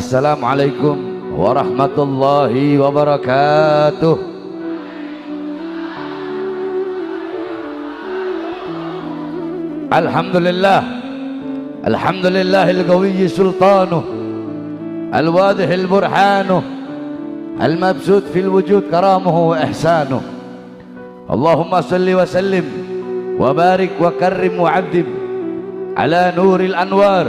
Assalamualaikum warahmatullahi wabarakatuh. Alhamdulillah, alhamdulillahil qawiyyi sultanuh, al-wadihil burhanuh, al-mabsut fil wujud karamuhu wa ihsanuh. Allahumma salli wa sallim wa barik wa karrim wa abdim ala nuril anwar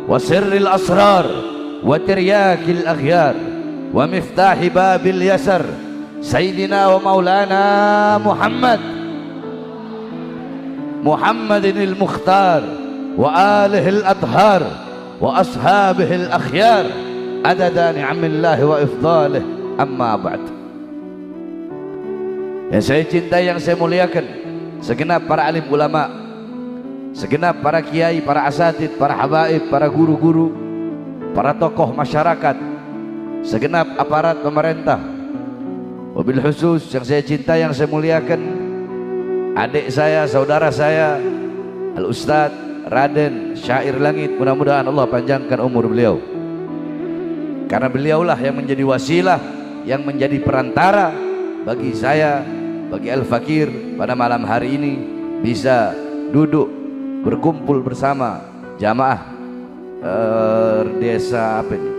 wa sirril asrar wa tiryakil aghyar wa miftahi babil yasar sayyidina wa maulana Muhammadinil Mukhtar wa alihil adhar wa ashabihil akhyar adada ni'amillahi wa ifdalih, amma ba'd. Yang saya cintai, yang saya muliakan, segenap para alim ulama, segenap para kiai, para asatid, para habaib, para guru-guru, para tokoh masyarakat, segenap aparat pemerintah, wabil khusus yang saya cintai, yang saya muliakan, adik saya, saudara saya, Al-Ustadz Raden Syair Langit. Mudah-mudahan Allah panjangkan umur beliau, karena beliaulah yang menjadi wasilah, yang menjadi perantara bagi saya, bagi Al-Fakir pada malam hari ini bisa duduk berkumpul bersama jamaah desa apa ini?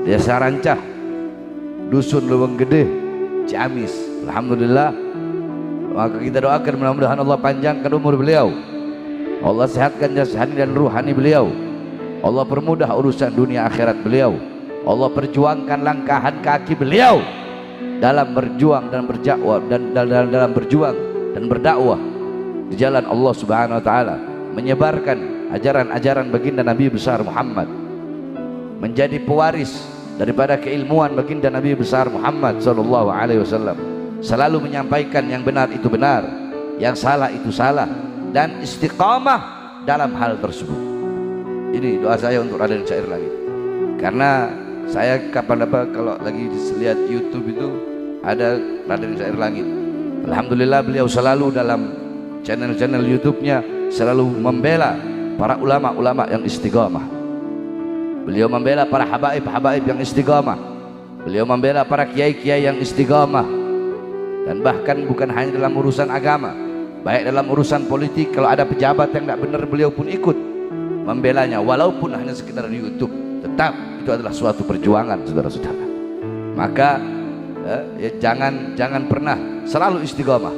Desa Rancah, Dusun Lubang Gede, Ciamis. Alhamdulillah, maka kita doakan mudah-mudahan Allah panjangkan umur beliau, Allah sehatkan jasmani dan ruhani beliau, Allah permudah urusan dunia akhirat beliau, Allah perjuangkan langkahan kaki beliau dalam berjuang dan berdakwah dalam berjuang dan berdakwah di jalan Allah Subhanahu wa taala, menyebarkan ajaran-ajaran baginda Nabi besar Muhammad, menjadi pewaris daripada keilmuan baginda Nabi besar Muhammad sallallahu alaihi wasallam, selalu menyampaikan yang benar itu benar, yang salah itu salah, dan istiqamah dalam hal tersebut. Ini doa saya untuk Raden Syair Langit, karena saya kapan apa kalau lagi lihat YouTube itu ada Raden Syair Langit. Alhamdulillah beliau selalu dalam channel-channel YouTube-nya selalu membela para ulama-ulama yang istiqamah. Beliau membela para habaib-habaib yang istiqamah. Beliau membela para kiai-kiai yang istiqamah. Dan bahkan bukan hanya dalam urusan agama, baik dalam urusan politik, kalau ada pejabat yang tidak benar beliau pun ikut membelanya, walaupun hanya sekedar di YouTube. Tetap itu adalah suatu perjuangan, saudara-saudara. Maka ya, jangan pernah, selalu istiqamah,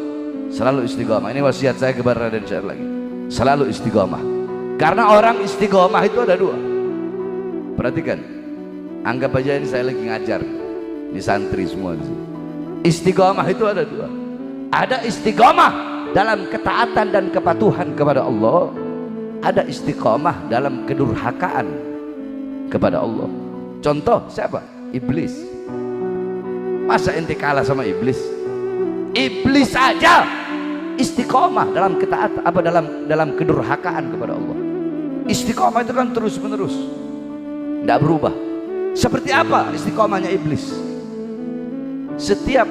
selalu istiqamah. Ini wasiat saya kepada Raden Syair Langit, selalu istiqamah. Karena orang istiqamah itu ada dua. Perhatikan, anggap aja ini saya lagi ngajar, ini santri semua di sini. Istiqamah itu ada dua. Ada istiqamah dalam ketaatan dan kepatuhan kepada Allah, ada istiqamah dalam kedurhakaan kepada Allah. Contoh siapa? Iblis. Masa ente kalah sama iblis? Iblis saja istiqamah dalam ketaatan, dalam kedurhakaan kepada Allah. Istiqamah itu kan terus menerus, tidak berubah. Seperti apa istiqamahnya iblis? Setiap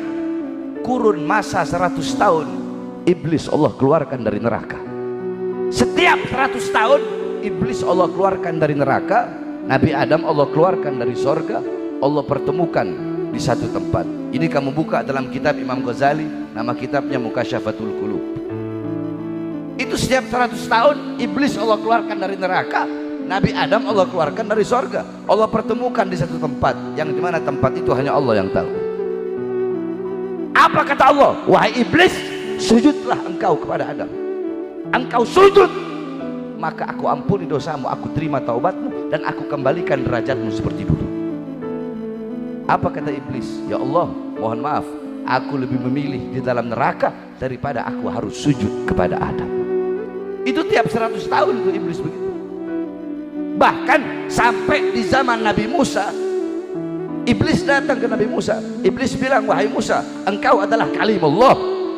kurun masa 100 tahun iblis Allah keluarkan dari neraka. Setiap 100 tahun iblis Allah keluarkan dari neraka. Nabi Adam Allah keluarkan dari sorga, Allah pertemukan di satu tempat. Ini kamu buka dalam kitab Imam Ghazali, nama kitabnya Mukasyafatul Qulub. Itu setiap 100 tahun iblis Allah keluarkan dari neraka, Nabi Adam Allah keluarkan dari sorga, Allah pertemukan di satu tempat, yang dimana tempat itu hanya Allah yang tahu. Apa kata Allah? Wahai iblis, sujudlah engkau kepada Adam. Engkau sujud, maka aku ampuni dosamu, aku terima taubatmu, dan aku kembalikan derajatmu seperti dulu. Apa kata iblis? Ya Allah, mohon maaf, aku lebih memilih di dalam neraka daripada aku harus sujud kepada Adam. Itu tiap 100 tahun itu iblis begitu. Bahkan sampai di zaman Nabi Musa, iblis datang ke Nabi Musa. Iblis bilang, wahai Musa, engkau adalah kalimullah,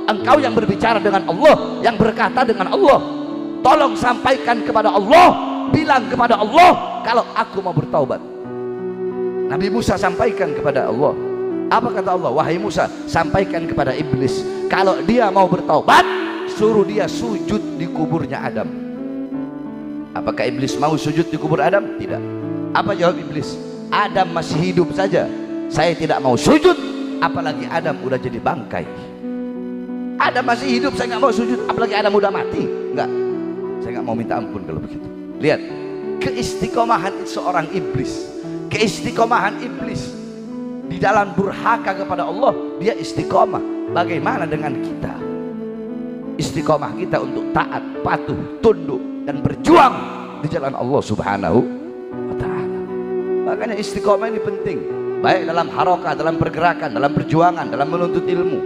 engkau yang berbicara dengan Allah, yang berkata dengan Allah. Tolong sampaikan kepada Allah, bilang kepada Allah kalau aku mau bertaubat. Nabi Musa sampaikan kepada Allah. Apa kata Allah? Wahai Musa, sampaikan kepada iblis, kalau dia mau bertaubat, suruh dia sujud di kuburnya Adam. Apakah iblis mau sujud di kubur Adam? Tidak. Apa jawab iblis? Adam masih hidup saja saya tidak mau sujud, apalagi Adam udah jadi bangkai. Adam masih hidup saya nggak mau sujud, apalagi Adam udah mati. Enggak, saya nggak mau minta ampun kalau begitu. Lihat keistiqomahan seorang iblis, keistiqomahan iblis di dalam durhaka kepada Allah, dia istiqomah. Bagaimana dengan kita? Istiqomah kita untuk taat, patuh, tunduk dan berjuang di jalan Allah Subhanahu wa ta'ala. Makanya istiqomah ini penting, baik dalam harokah, dalam pergerakan, dalam perjuangan, dalam menuntut ilmu.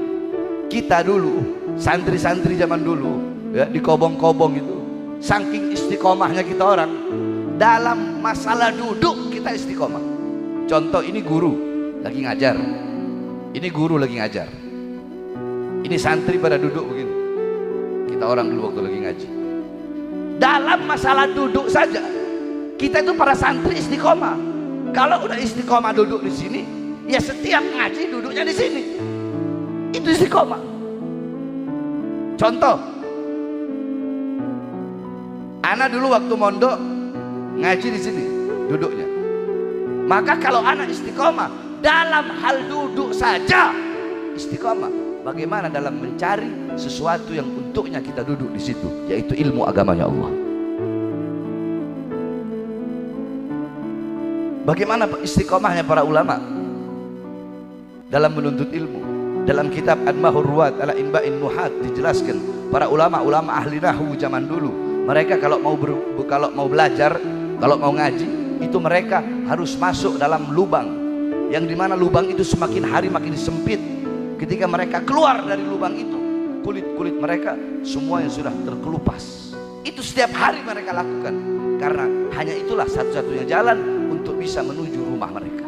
Kita dulu, santri-santri zaman dulu ya, di kobong-kobong itu, saking istiqomahnya kita orang, dalam masalah duduk kita istiqomah. Contoh, ini guru lagi ngajar, ini guru lagi ngajar, ini santri pada duduk begini, kita orang dulu waktu lagi ngaji. Dalam masalah duduk saja kita itu para santri istiqomah. Kalau udah istiqomah duduk di sini, ya setiap ngaji duduknya di sini, itu istiqomah. Contoh, anak dulu waktu mondok ngaji di sini duduknya. Maka kalau anak istiqomah dalam hal duduk saja istiqomah, bagaimana dalam mencari sesuatu yang untuknya kita duduk di situ, yaitu ilmu agamanya Allah. Bagaimana istiqomahnya para ulama dalam menuntut ilmu. Dalam kitab An-Mahur Ruwat ala Inba'in Nuhat dijelaskan, para ulama-ulama ahli nahwu zaman dulu, mereka kalau mau belajar, kalau mau ngaji, itu mereka harus masuk dalam lubang, yang dimana lubang itu semakin hari makin sempit. Ketika mereka keluar dari lubang itu, kulit-kulit mereka semua yang sudah terkelupas. Itu setiap hari mereka lakukan, karena hanya itulah satu-satunya jalan untuk bisa menuju rumah mereka.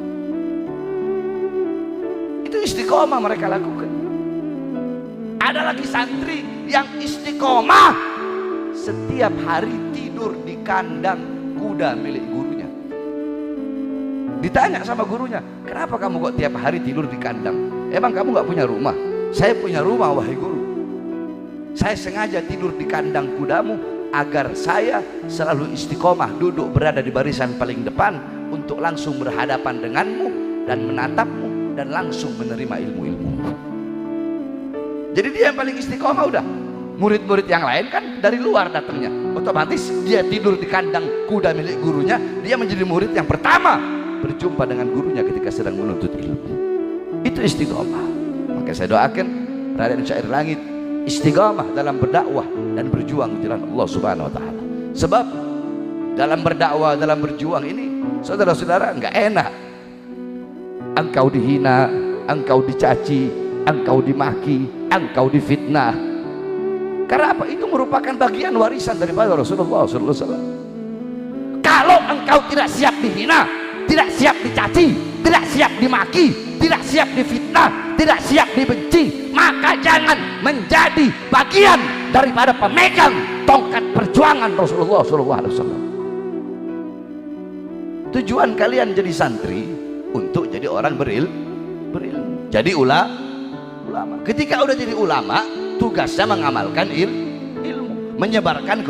Itu istiqomah mereka lakukan. Ada lagi santri yang istiqomah setiap hari tidur di kandang kuda milik gurunya. Ditanya sama gurunya, kenapa kamu kok tiap hari tidur di kandang? Emang kamu gak punya rumah? Saya punya rumah wahai guru. Saya sengaja tidur di kandang kudamu agar saya selalu istiqomah duduk berada di barisan paling depan untuk langsung berhadapan denganmu dan menatapmu dan langsung menerima ilmu-ilmu. Jadi dia yang paling istiqomah. Udah murid-murid yang lain kan dari luar datangnya, otomatis dia tidur di kandang kuda milik gurunya, dia menjadi murid yang pertama berjumpa dengan gurunya ketika sedang menuntut ilmu. Itu istiqomah. Maka saya doakan rakyat syair langit istiqomah dalam berdakwah dan berjuang di jalan Allah Subhanahu wa ta'ala. Sebab dalam berdakwah, dalam berjuang ini, saudara-saudara, enggak enak. Engkau dihina, engkau dicaci, engkau dimaki, engkau difitnah. Karena apa? Itu merupakan bagian warisan daripada Rasulullah SAW. Kalau engkau tidak siap dihina, tidak siap dicaci, tidak siap dimaki, tidak siap difitnah, tidak siap dibenci, maka jangan menjadi bagian daripada pemegang tongkat perjuangan Rasulullah SAW. Tujuan kalian jadi santri untuk jadi orang berilmu, jadi ulama. Ketika udah jadi ulama, tugasnya mengamalkan ilmu, menyebarkan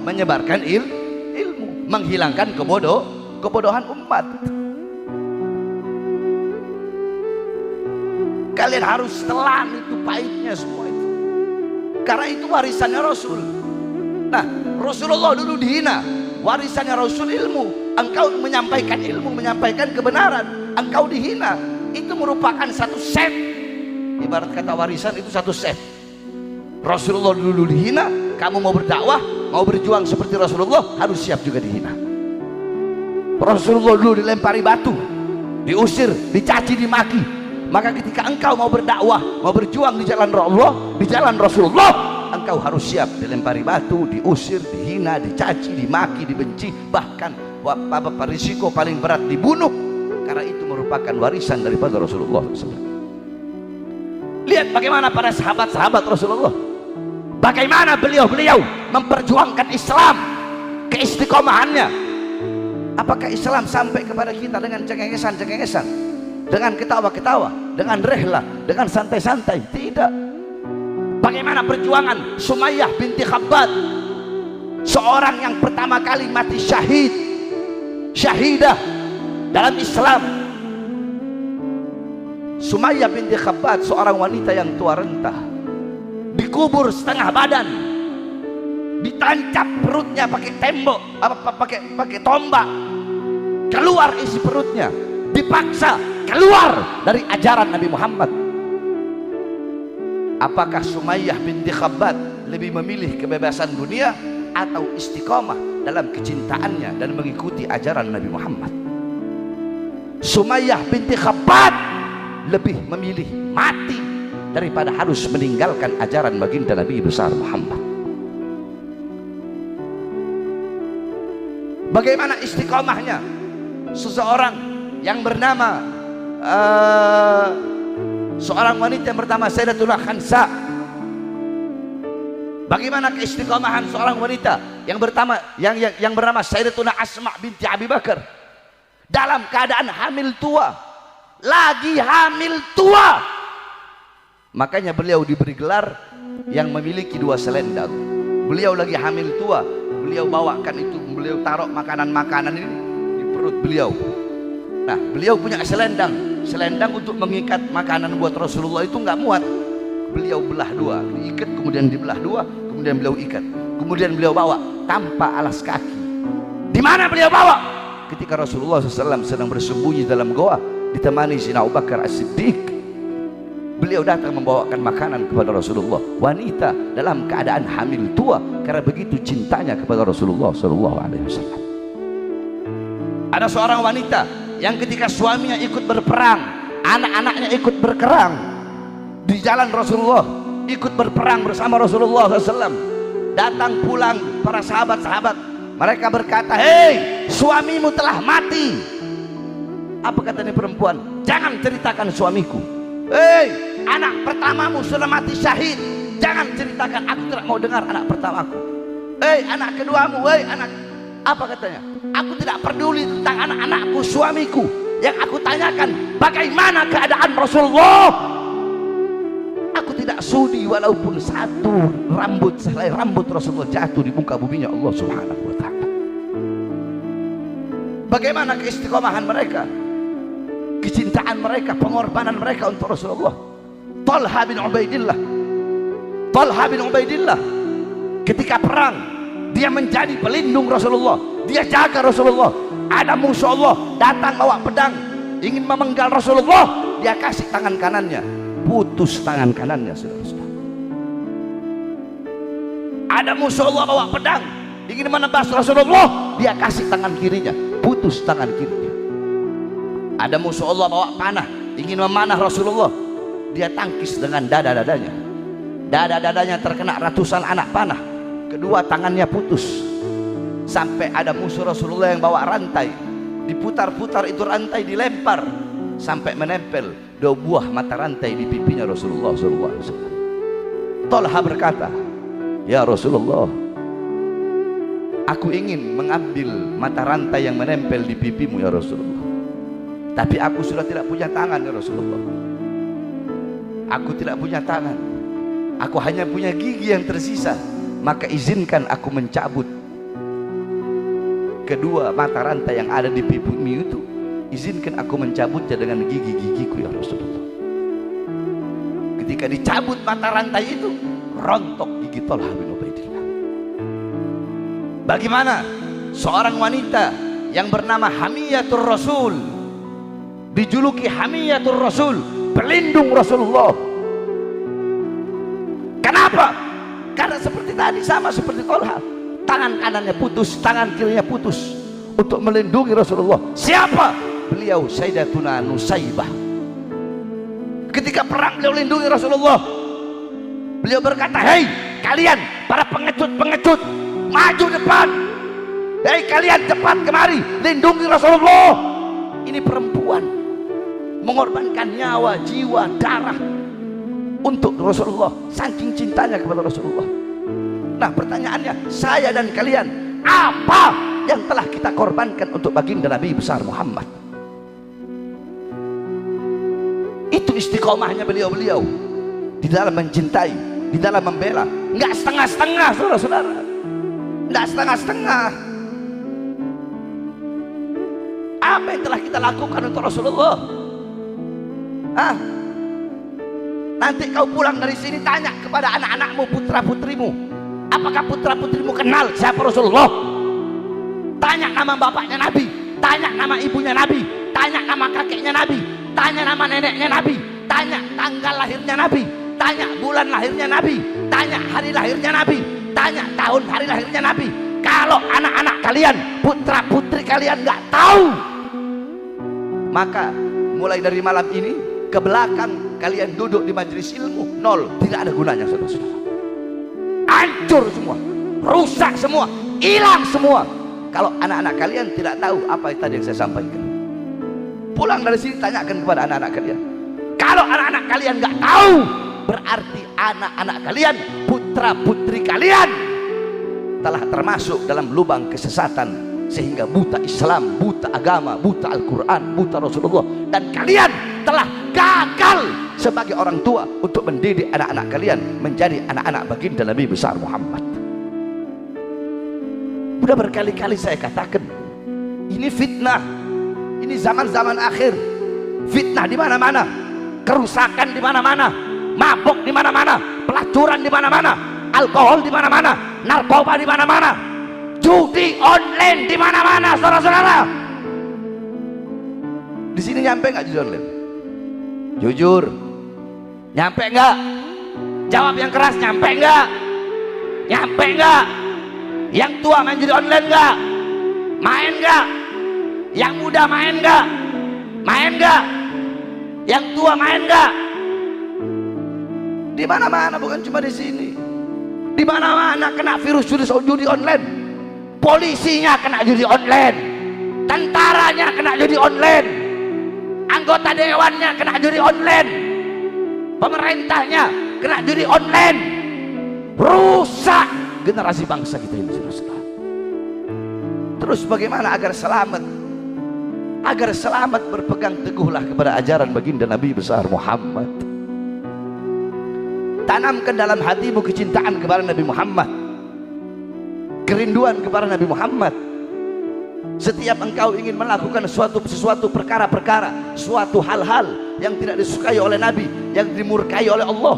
menyebarkan ilmu, menghilangkan kebodohan umat. Kalian harus telan itu pahitnya semua itu, karena itu warisannya Rasul. Nah, Rasulullah dulu dihina, warisannya Rasul ilmu. Engkau menyampaikan ilmu, menyampaikan kebenaran, engkau dihina, itu merupakan satu set. Ibarat kata warisan itu satu set. Rasulullah dulu dihina, kamu mau berdakwah, mau berjuang seperti Rasulullah, harus siap juga dihina. Rasulullah dulu dilempari batu, diusir, dicaci, dimaki. Maka ketika engkau mau berdakwah, mau berjuang di jalan Allah, di jalan Rasulullah, engkau harus siap dilempari batu, diusir, dihina, dicaci, dimaki, dibenci, bahkan risiko paling berat dibunuh, karena itu merupakan warisan daripada Rasulullah SAW. Lihat bagaimana para sahabat-sahabat Rasulullah, bagaimana beliau-beliau memperjuangkan Islam, keistiqomahannya. Apakah Islam sampai kepada kita dengan cengengesan-cengengesan, dengan ketawa-ketawa, dengan rehlah, dengan santai-santai? Tidak. Bagaimana perjuangan Sumayyah binti Khabbab, seorang yang pertama kali mati syahidah dalam Islam. Sumayyah binti Khabbab, seorang wanita yang tua renta, dikubur setengah badan, ditancap perutnya pakai tembok, pakai tombak, keluar isi perutnya, dipaksa keluar dari ajaran Nabi Muhammad. Apakah Sumayyah binti Khabbab lebih memilih kebebasan dunia atau istiqomah dalam kecintaannya dan mengikuti ajaran Nabi Muhammad? Sumayyah binti Khabbab lebih memilih mati daripada harus meninggalkan ajaran baginda Nabi besar Muhammad. Bagaimana istiqomahnya seseorang yang bernama seorang wanita yang bernama Sayyidatuna Khansa? Bagaimana keistiqomahan seorang wanita yang bernama Sayyidatuna Asma binti Abi Bakar dalam keadaan hamil tua, lagi hamil tua? Makanya beliau diberi gelar yang memiliki 2 selendang. Beliau lagi hamil tua, beliau bawakan itu, beliau taruh makanan-makanan ini di perut beliau. Nah, beliau punya selendang untuk mengikat makanan buat Rasulullah, itu nggak muat. Beliau belah 2, diikat, kemudian dibelah 2, kemudian beliau ikat, kemudian beliau bawa tanpa alas kaki. Di mana beliau bawa? Ketika Rasulullah SAW sedang bersembunyi dalam goa ditemani Sayyidina Abu Bakar As-Siddiq, beliau datang membawakan makanan kepada Rasulullah. Wanita dalam keadaan hamil tua karena begitu cintanya kepada Rasulullah SAW. Ada seorang wanita yang ketika suaminya ikut berperang, anak-anaknya ikut berperang di jalan Rasulullah, ikut berperang bersama Rasulullah SAW. Datang pulang para sahabat-sahabat, mereka berkata, "Hei, suamimu telah mati." Apa katanya perempuan? "Jangan ceritakan suamiku." "Hei, anak pertamamu sudah mati syahid, jangan ceritakan, aku tidak mau dengar anak pertamaku." "Hei, anak keduamu, hei anak..." Apa katanya? "Aku tidak peduli tentang anak-anakku, suamiku. Yang aku tanyakan, bagaimana keadaan Rasulullah. Aku tidak sudi walaupun satu rambut selai rambut Rasulullah jatuh di muka buminya Allah Subhanahu wa ta'ala." Bagaimana keistiqomahan mereka, kecintaan mereka, pengorbanan mereka untuk Rasulullah. Talha bin Ubaidillah ketika perang, dia menjadi pelindung Rasulullah, dia jaga Rasulullah. Ada musuh Allah datang bawa pedang ingin memenggal Rasulullah, dia kasih tangan kanannya, putus tangan kanannya, saudara-saudara. Ada musuh Allah bawa pedang ingin menebas Rasulullah, dia kasih tangan kirinya, putus tangan kirinya. Ada musuh Allah bawa panah ingin memanah Rasulullah, dia tangkis dengan dada-dadanya. Dada-dadanya terkena ratusan anak panah, kedua tangannya putus. Sampai ada musuh Rasulullah yang bawa rantai, diputar-putar itu rantai, dilempar sampai menempel 2 buah mata rantai di pipinya Rasulullah SAW. Talha berkata, "Ya Rasulullah, aku ingin mengambil mata rantai yang menempel di pipimu ya Rasulullah, tapi aku sudah tidak punya tangan ya Rasulullah. Aku tidak punya tangan, aku hanya punya gigi yang tersisa. Maka izinkan aku mencabut kedua mata rantai yang ada di pipimu itu. Izinkan aku mencabutnya dengan gigi-gigiku ya Rasulullah." Ketika dicabut mata rantai itu, rontok gigi Talha bin Ubaidillah. Bagaimana seorang wanita yang bernama Hamiyatur Rasul, dijuluki Hamiyatur Rasul, pelindung Rasulullah. Kenapa? Karena seperti tadi, sama seperti Talha, tangan kanannya putus, tangan kirinya putus untuk melindungi Rasulullah. Siapa? Beliau Sayyidatuna Nusaybah. Ketika perang beliau lindungi Rasulullah. Beliau berkata, "Hei kalian para pengecut-pengecut, maju depan. Hei kalian cepat kemari, lindungi Rasulullah." Ini perempuan mengorbankan nyawa, jiwa, darah untuk Rasulullah, saking cintanya kepada Rasulullah. Nah pertanyaannya, saya dan kalian, apa yang telah kita korbankan untuk baginda Nabi besar Muhammad? Itu istiqomahnya beliau-beliau di dalam mencintai, di dalam membela. Nggak setengah-setengah, saudara-saudara, nggak setengah-setengah. Apa yang telah kita lakukan untuk Rasulullah? Nanti kau pulang dari sini tanya kepada anak-anakmu, putra-putrimu, apakah putra-putrimu kenal siapa Rasulullah? Tanya nama bapaknya Nabi, tanya nama ibunya Nabi, tanya nama kakeknya Nabi, tanya nama neneknya Nabi, tanya tanggal lahirnya Nabi, tanya bulan lahirnya Nabi, tanya hari lahirnya Nabi, tanya tahun hari lahirnya Nabi. Kalau anak-anak kalian, putra-putri kalian nggak tahu, maka mulai dari malam ini ke belakang kalian duduk di majelis ilmu, nol, tidak ada gunanya, saudara-saudara. Hancur semua, rusak semua, hilang semua. Kalau anak-anak kalian tidak tahu apa yang tadi yang saya sampaikan, pulang dari sini tanyakan kepada anak-anak kalian. Kalau anak-anak kalian nggak tahu, berarti anak-anak kalian, putra-putri kalian telah termasuk dalam lubang kesesatan, sehingga buta Islam, buta agama, buta Al-Quran, buta Rasulullah, dan kalian telah gagal sebagai orang tua untuk mendidik anak-anak kalian menjadi anak-anak baginda Nabi besar Muhammad. Sudah berkali-kali saya katakan, ini fitnah, ini zaman-zaman akhir, fitnah di mana-mana, kerusakan di mana-mana, mabuk di mana-mana, pelacuran di mana-mana, alkohol di mana-mana, narkoba di mana-mana, judi online di mana-mana, saudara-saudara. Di sini nyampe nggak judi online? Jujur, nyampe nggak? Jawab yang keras, nyampe nggak? Nyampe nggak? Yang tua main judi online nggak? Main nggak? Yang muda main nggak? Main nggak? Yang tua main nggak? Di mana-mana, bukan cuma di sini. Di mana-mana kena virus judi online. Polisinya kena judi online, tentaranya kena judi online, anggota dewannya kena judi online, pemerintahnya kena judi online. Rusak generasi bangsa kita ini, saudara. Terus bagaimana agar selamat? Agar selamat, berpegang teguhlah kepada ajaran baginda Nabi besar Muhammad. Tanamkan dalam hatimu kecintaan kepada Nabi Muhammad, kerinduan kepada Nabi Muhammad. Setiap engkau ingin melakukan sesuatu perkara-perkara, suatu hal-hal yang tidak disukai oleh Nabi, yang dimurkai oleh Allah,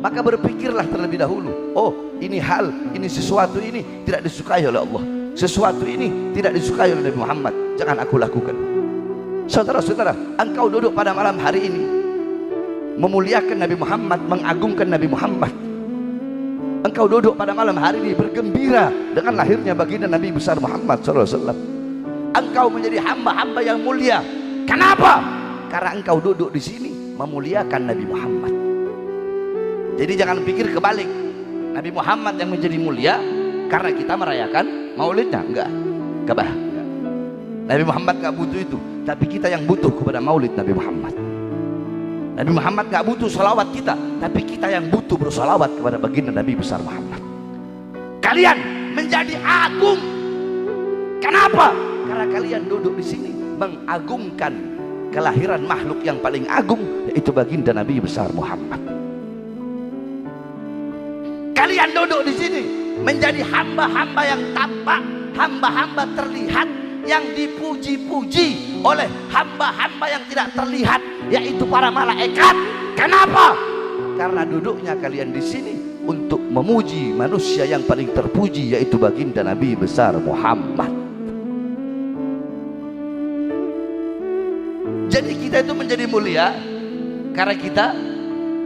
maka berpikirlah terlebih dahulu, oh ini hal, ini sesuatu ini tidak disukai oleh Allah, sesuatu ini tidak disukai oleh Nabi Muhammad, jangan aku lakukan. Saudara-saudara, engkau duduk pada malam hari ini memuliakan Nabi Muhammad, mengagungkan Nabi Muhammad. Engkau duduk pada malam hari ini bergembira dengan lahirnya baginda Nabi besar Muhammad SAW. Engkau menjadi hamba-hamba yang mulia. Kenapa? Karena engkau duduk di sini memuliakan Nabi Muhammad. Jadi jangan pikir kebalik, Nabi Muhammad yang menjadi mulia karena kita merayakan maulidnya. Enggak, kebah. Nabi Muhammad gak butuh itu, tapi kita yang butuh kepada maulid Nabi Muhammad. Nabi Muhammad gak butuh salawat kita, tapi kita yang butuh bersalawat kepada baginda Nabi besar Muhammad. Kalian menjadi agung. Kenapa? Karena kalian duduk di sini mengagungkan kelahiran makhluk yang paling agung, yaitu baginda Nabi besar Muhammad. Kalian duduk di sini menjadi hamba-hamba yang tampak, hamba-hamba terlihat, yang dipuji-puji oleh hamba-hamba yang tidak terlihat, yaitu para malaikat. Kenapa? Karena duduknya kalian di sini untuk memuji manusia yang paling terpuji, yaitu baginda Nabi besar Muhammad. Jadi kita itu menjadi mulia karena kita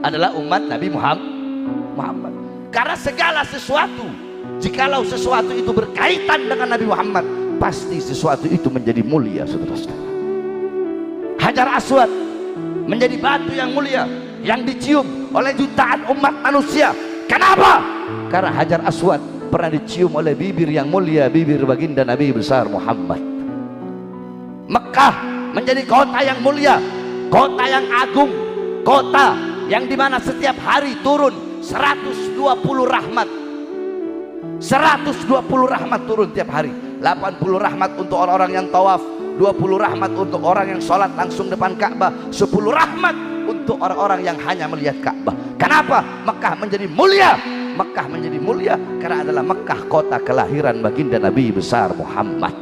adalah umat Nabi Muhammad. Karena segala sesuatu, jikalau sesuatu itu berkaitan dengan Nabi Muhammad, pasti sesuatu itu menjadi mulia, saudara-saudara. Hajar Aswad menjadi batu yang mulia, yang dicium oleh jutaan umat manusia. Kenapa? Karena Hajar Aswad pernah dicium oleh bibir yang mulia, bibir baginda Nabi besar Muhammad. Mekah menjadi kota yang mulia, kota yang agung, kota yang dimana setiap hari turun 120 rahmat. 120 rahmat turun tiap hari. 80 rahmat untuk orang-orang yang tawaf, 20 rahmat untuk orang yang sholat langsung depan Ka'bah, 10 rahmat untuk orang-orang yang hanya melihat Ka'bah. Kenapa? Mekah menjadi mulia. Mekah menjadi mulia karena adalah Mekah kota kelahiran baginda Nabi besar Muhammad.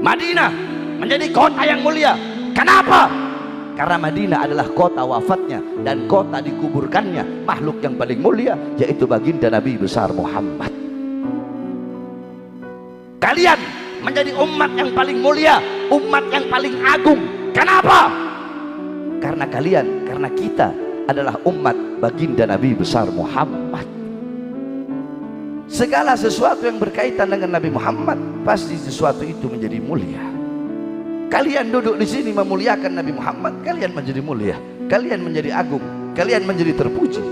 Madinah menjadi kota yang mulia. Kenapa? Karena Madinah adalah kota wafatnya dan kota dikuburkannya makhluk yang paling mulia, yaitu baginda Nabi besar Muhammad. Kalian menjadi umat yang paling mulia, umat yang paling agung. Kenapa? Karena kita adalah umat baginda Nabi besar Muhammad. Segala sesuatu yang berkaitan dengan Nabi Muhammad, pasti sesuatu itu menjadi mulia. Kalian duduk di sini memuliakan Nabi Muhammad, kalian menjadi mulia, kalian menjadi agung, kalian menjadi terpuji.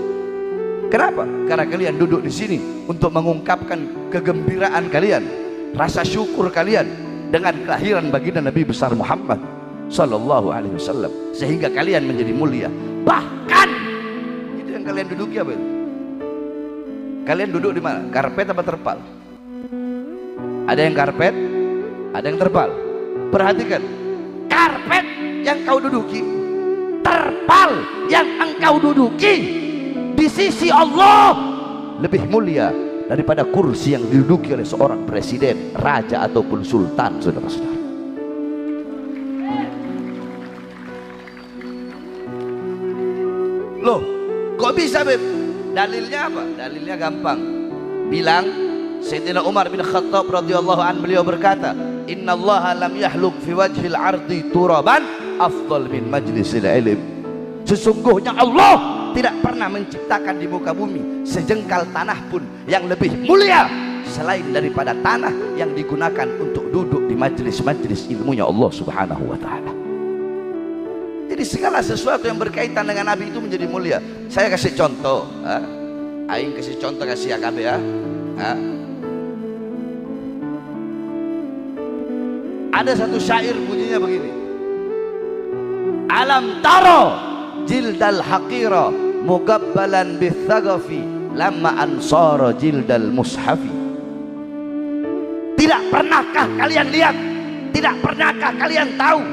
Kenapa? Karena kalian duduk di sini untuk mengungkapkan kegembiraan kalian, rasa syukur kalian dengan kelahiran baginda Nabi besar Muhammad sallallahu alaihi wasallam, sehingga kalian menjadi mulia. Bahkan itu yang kalian duduki apa itu? Kalian duduk di mana? Karpet apa terpal? Ada yang karpet, ada yang terpal. Perhatikan, karpet yang kau duduki, terpal yang engkau duduki di sisi Allah lebih mulia daripada kursi yang diduduki oleh seorang presiden, raja ataupun sultan, saudara-saudara. Loh, kok bisa, Beb? Dalilnya apa? Dalilnya gampang. Bilang Sayyidina Umar bin Khattab radhiyallahu anhu, beliau berkata, "Innallaha lam yahluk fi wajhil ardi turaban afdal min majlisil ilm." Sesungguhnya Allah tidak pernah menciptakan di muka bumi sejengkal tanah pun yang lebih mulia selain daripada tanah yang digunakan untuk duduk di majelis-majelis ilmunya Allah Subhanahu wa taala. Jadi segala sesuatu yang berkaitan dengan Nabi itu menjadi mulia. Saya kasih contoh, aing kasih contoh, kasih AKB ya. Ada satu syair bunyinya begini: alam taro jildal haqira mugabbalan bithagafi lamma ansara jildal mushafi. Tidak pernahkah kalian lihat, tidak pernahkah kalian tahu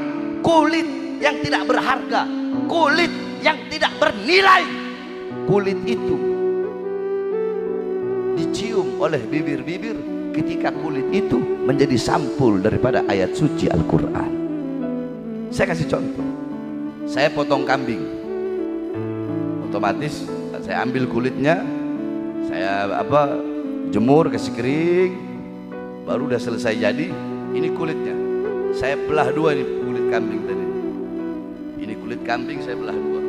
kulit yang tidak berharga, kulit yang tidak bernilai, kulit itu dicium oleh bibir-bibir ketika kulit itu menjadi sampul daripada ayat suci Al-Quran. Saya kasih contoh, saya potong kambing, otomatis saya ambil kulitnya, saya jemur, kasih kering, baru udah selesai jadi. Ini kulitnya, saya belah dua, ini kulit kambing tadi, ini kulit kambing saya belah dua.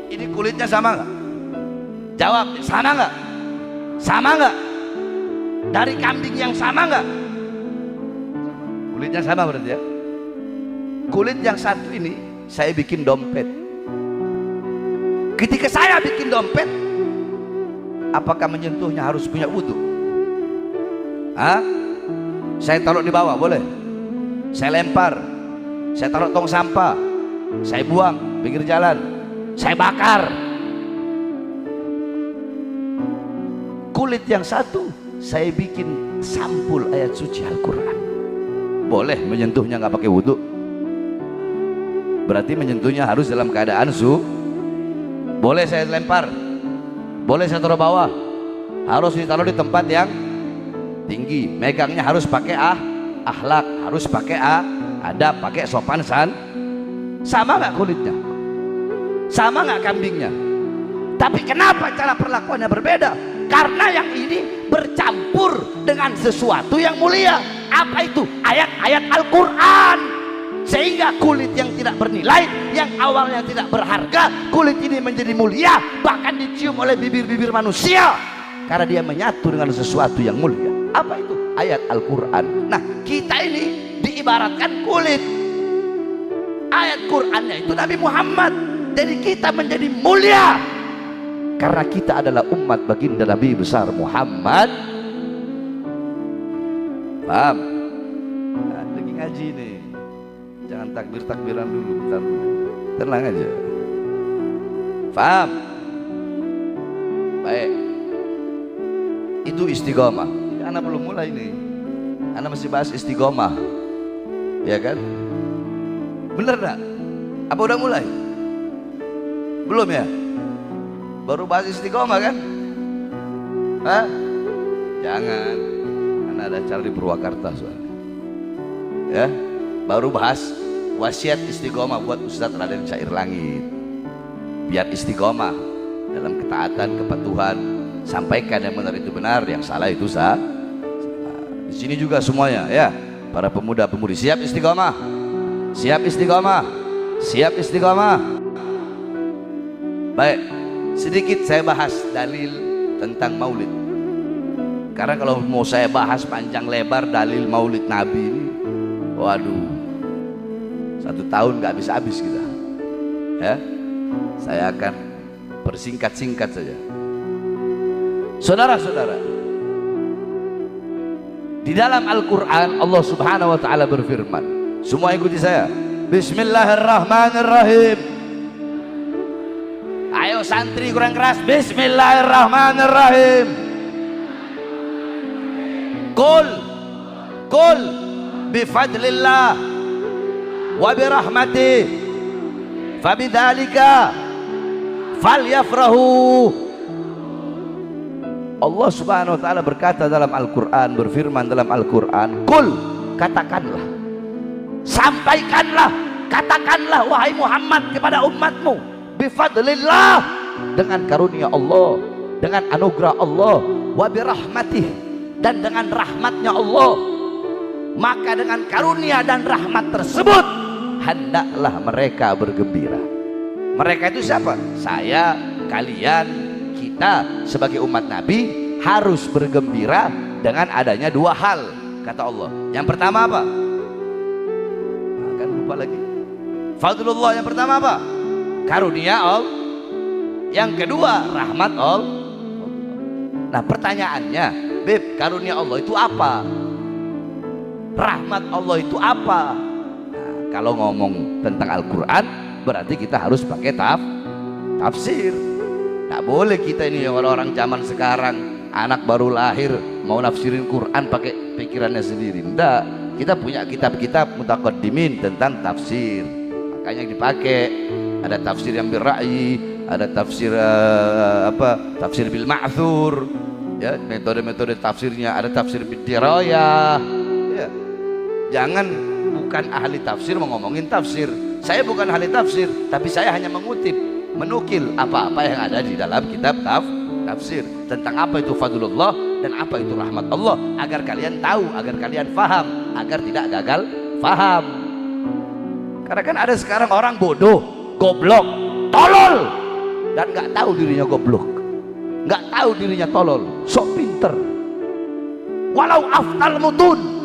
Ini kulitnya sama nggak? Jawab, sama nggak? Sama nggak? Dari kambing yang sama nggak? Kulitnya sama berarti ya. Kulit yang satu ini saya bikin dompet. Ketika saya bikin dompet, apakah menyentuhnya harus punya wudhu? Saya taruh di bawah boleh? Saya lempar, saya taruh tong sampah, saya buang pinggir jalan, saya bakar. Kulit yang satu saya bikin sampul ayat suci Al-Quran. Boleh menyentuhnya nggak pakai wudhu? Berarti menyentuhnya harus dalam keadaan boleh saya lempar, boleh saya taruh bawah, harus ditaruh di tempat yang tinggi, megangnya harus pakai akhlak, harus pakai adab, pakai sopan sama nggak kulitnya? Sama nggak kambingnya? Tapi kenapa cara perlakuannya berbeda? Karena yang ini bercampur dengan sesuatu yang mulia. Apa itu? Ayat-ayat Al-Quran. Sehingga kulit yang tidak bernilai, yang awalnya tidak berharga, kulit ini menjadi mulia, bahkan dicium oleh bibir-bibir manusia karena dia menyatu dengan sesuatu yang mulia. Apa itu? Ayat Al-Quran. Nah, kita ini diibaratkan kulit. Ayat Qurannya itu Nabi Muhammad. Jadi kita menjadi mulia karena kita adalah umat baginda Nabi besar Muhammad. Paham? Nah, lagi ngaji nih, jangan takbir-takbiran dulu, bentar dulu, tenang aja. Paham? Baik, itu istiqomah. Anak belum mulai nih, anak masih bahas istiqomah, ya kan? Bener gak? Apa udah mulai? Belum ya? Baru bahas istiqomah kan? Jangan, karena ada acara di Purwakarta soalnya. Ya, baru bahas wasiat istiqomah buat Ustadz Raden Syair Langit. Biar istiqomah dalam ketaatan, kepatuhan, sampaikan yang benar itu benar, yang salah itu salah. Di sini juga semuanya ya, para pemuda-pemudi siap istiqomah, siap istiqomah, siap istiqomah. Baik, sedikit saya bahas dalil tentang maulid. Karena kalau mau saya bahas panjang lebar dalil maulid Nabi ini, waduh, 1 tahun gak habis-habis kita. Ya, saya akan persingkat-singkat saja. Saudara-saudara, di dalam Al-Quran Allah Subhanahu wa Ta'ala berfirman, semua ikuti saya. Bismillahirrahmanirrahim. Ayo santri kurang keras. Bismillahirrahmanirrahim. Qul bifadlillah wa birahmatih fabidzalika falyafrahu. Allah Subhanahu wa Ta'ala berkata dalam Al-Quran, berfirman dalam Al-Quran, qul, katakanlah, sampaikanlah, katakanlah wahai Muhammad kepada umatmu, bifadlillah, dengan karunia Allah, dengan anugerah Allah, wa birahmatih, dan dengan rahmatnya Allah. Maka dengan karunia dan rahmat tersebut hendaklah mereka bergembira. Mereka itu siapa? Saya, kalian, kita sebagai umat Nabi harus bergembira dengan adanya 2 hal, kata Allah. Yang pertama apa? Nah, kan lupa lagi. Fadlullah, yang pertama apa? Karunia Allah. Yang kedua rahmat Allah. Nah pertanyaannya, Beb, karunia Allah itu apa? Rahmat Allah itu apa? Nah, kalau ngomong tentang Al-Quran berarti kita harus pakai tafsir. Nggak boleh kita ini orang-orang zaman sekarang, anak baru lahir mau nafsirin Quran pakai pikirannya sendiri. Nggak, kita punya kitab-kitab mutaqaddimin tentang tafsir, makanya yang dipakai ada tafsir yang birra'yi, ada tafsir tafsir bil ma'thur, ya, metode-metode tafsirnya, ada tafsir bidirayah, ya. Jangan bukan ahli tafsir mau ngomongin tafsir. Saya bukan ahli tafsir, tapi saya hanya mengutip, menukil apa-apa yang ada di dalam kitab tafsir tentang apa itu fadlullah dan apa itu rahmat Allah, agar kalian tahu, agar kalian faham, agar tidak gagal faham. Karena kan ada sekarang orang bodoh, goblok, tolol, dan nggak tahu dirinya goblok, nggak tahu dirinya tolol, sok pinter. Walau aftal mutun,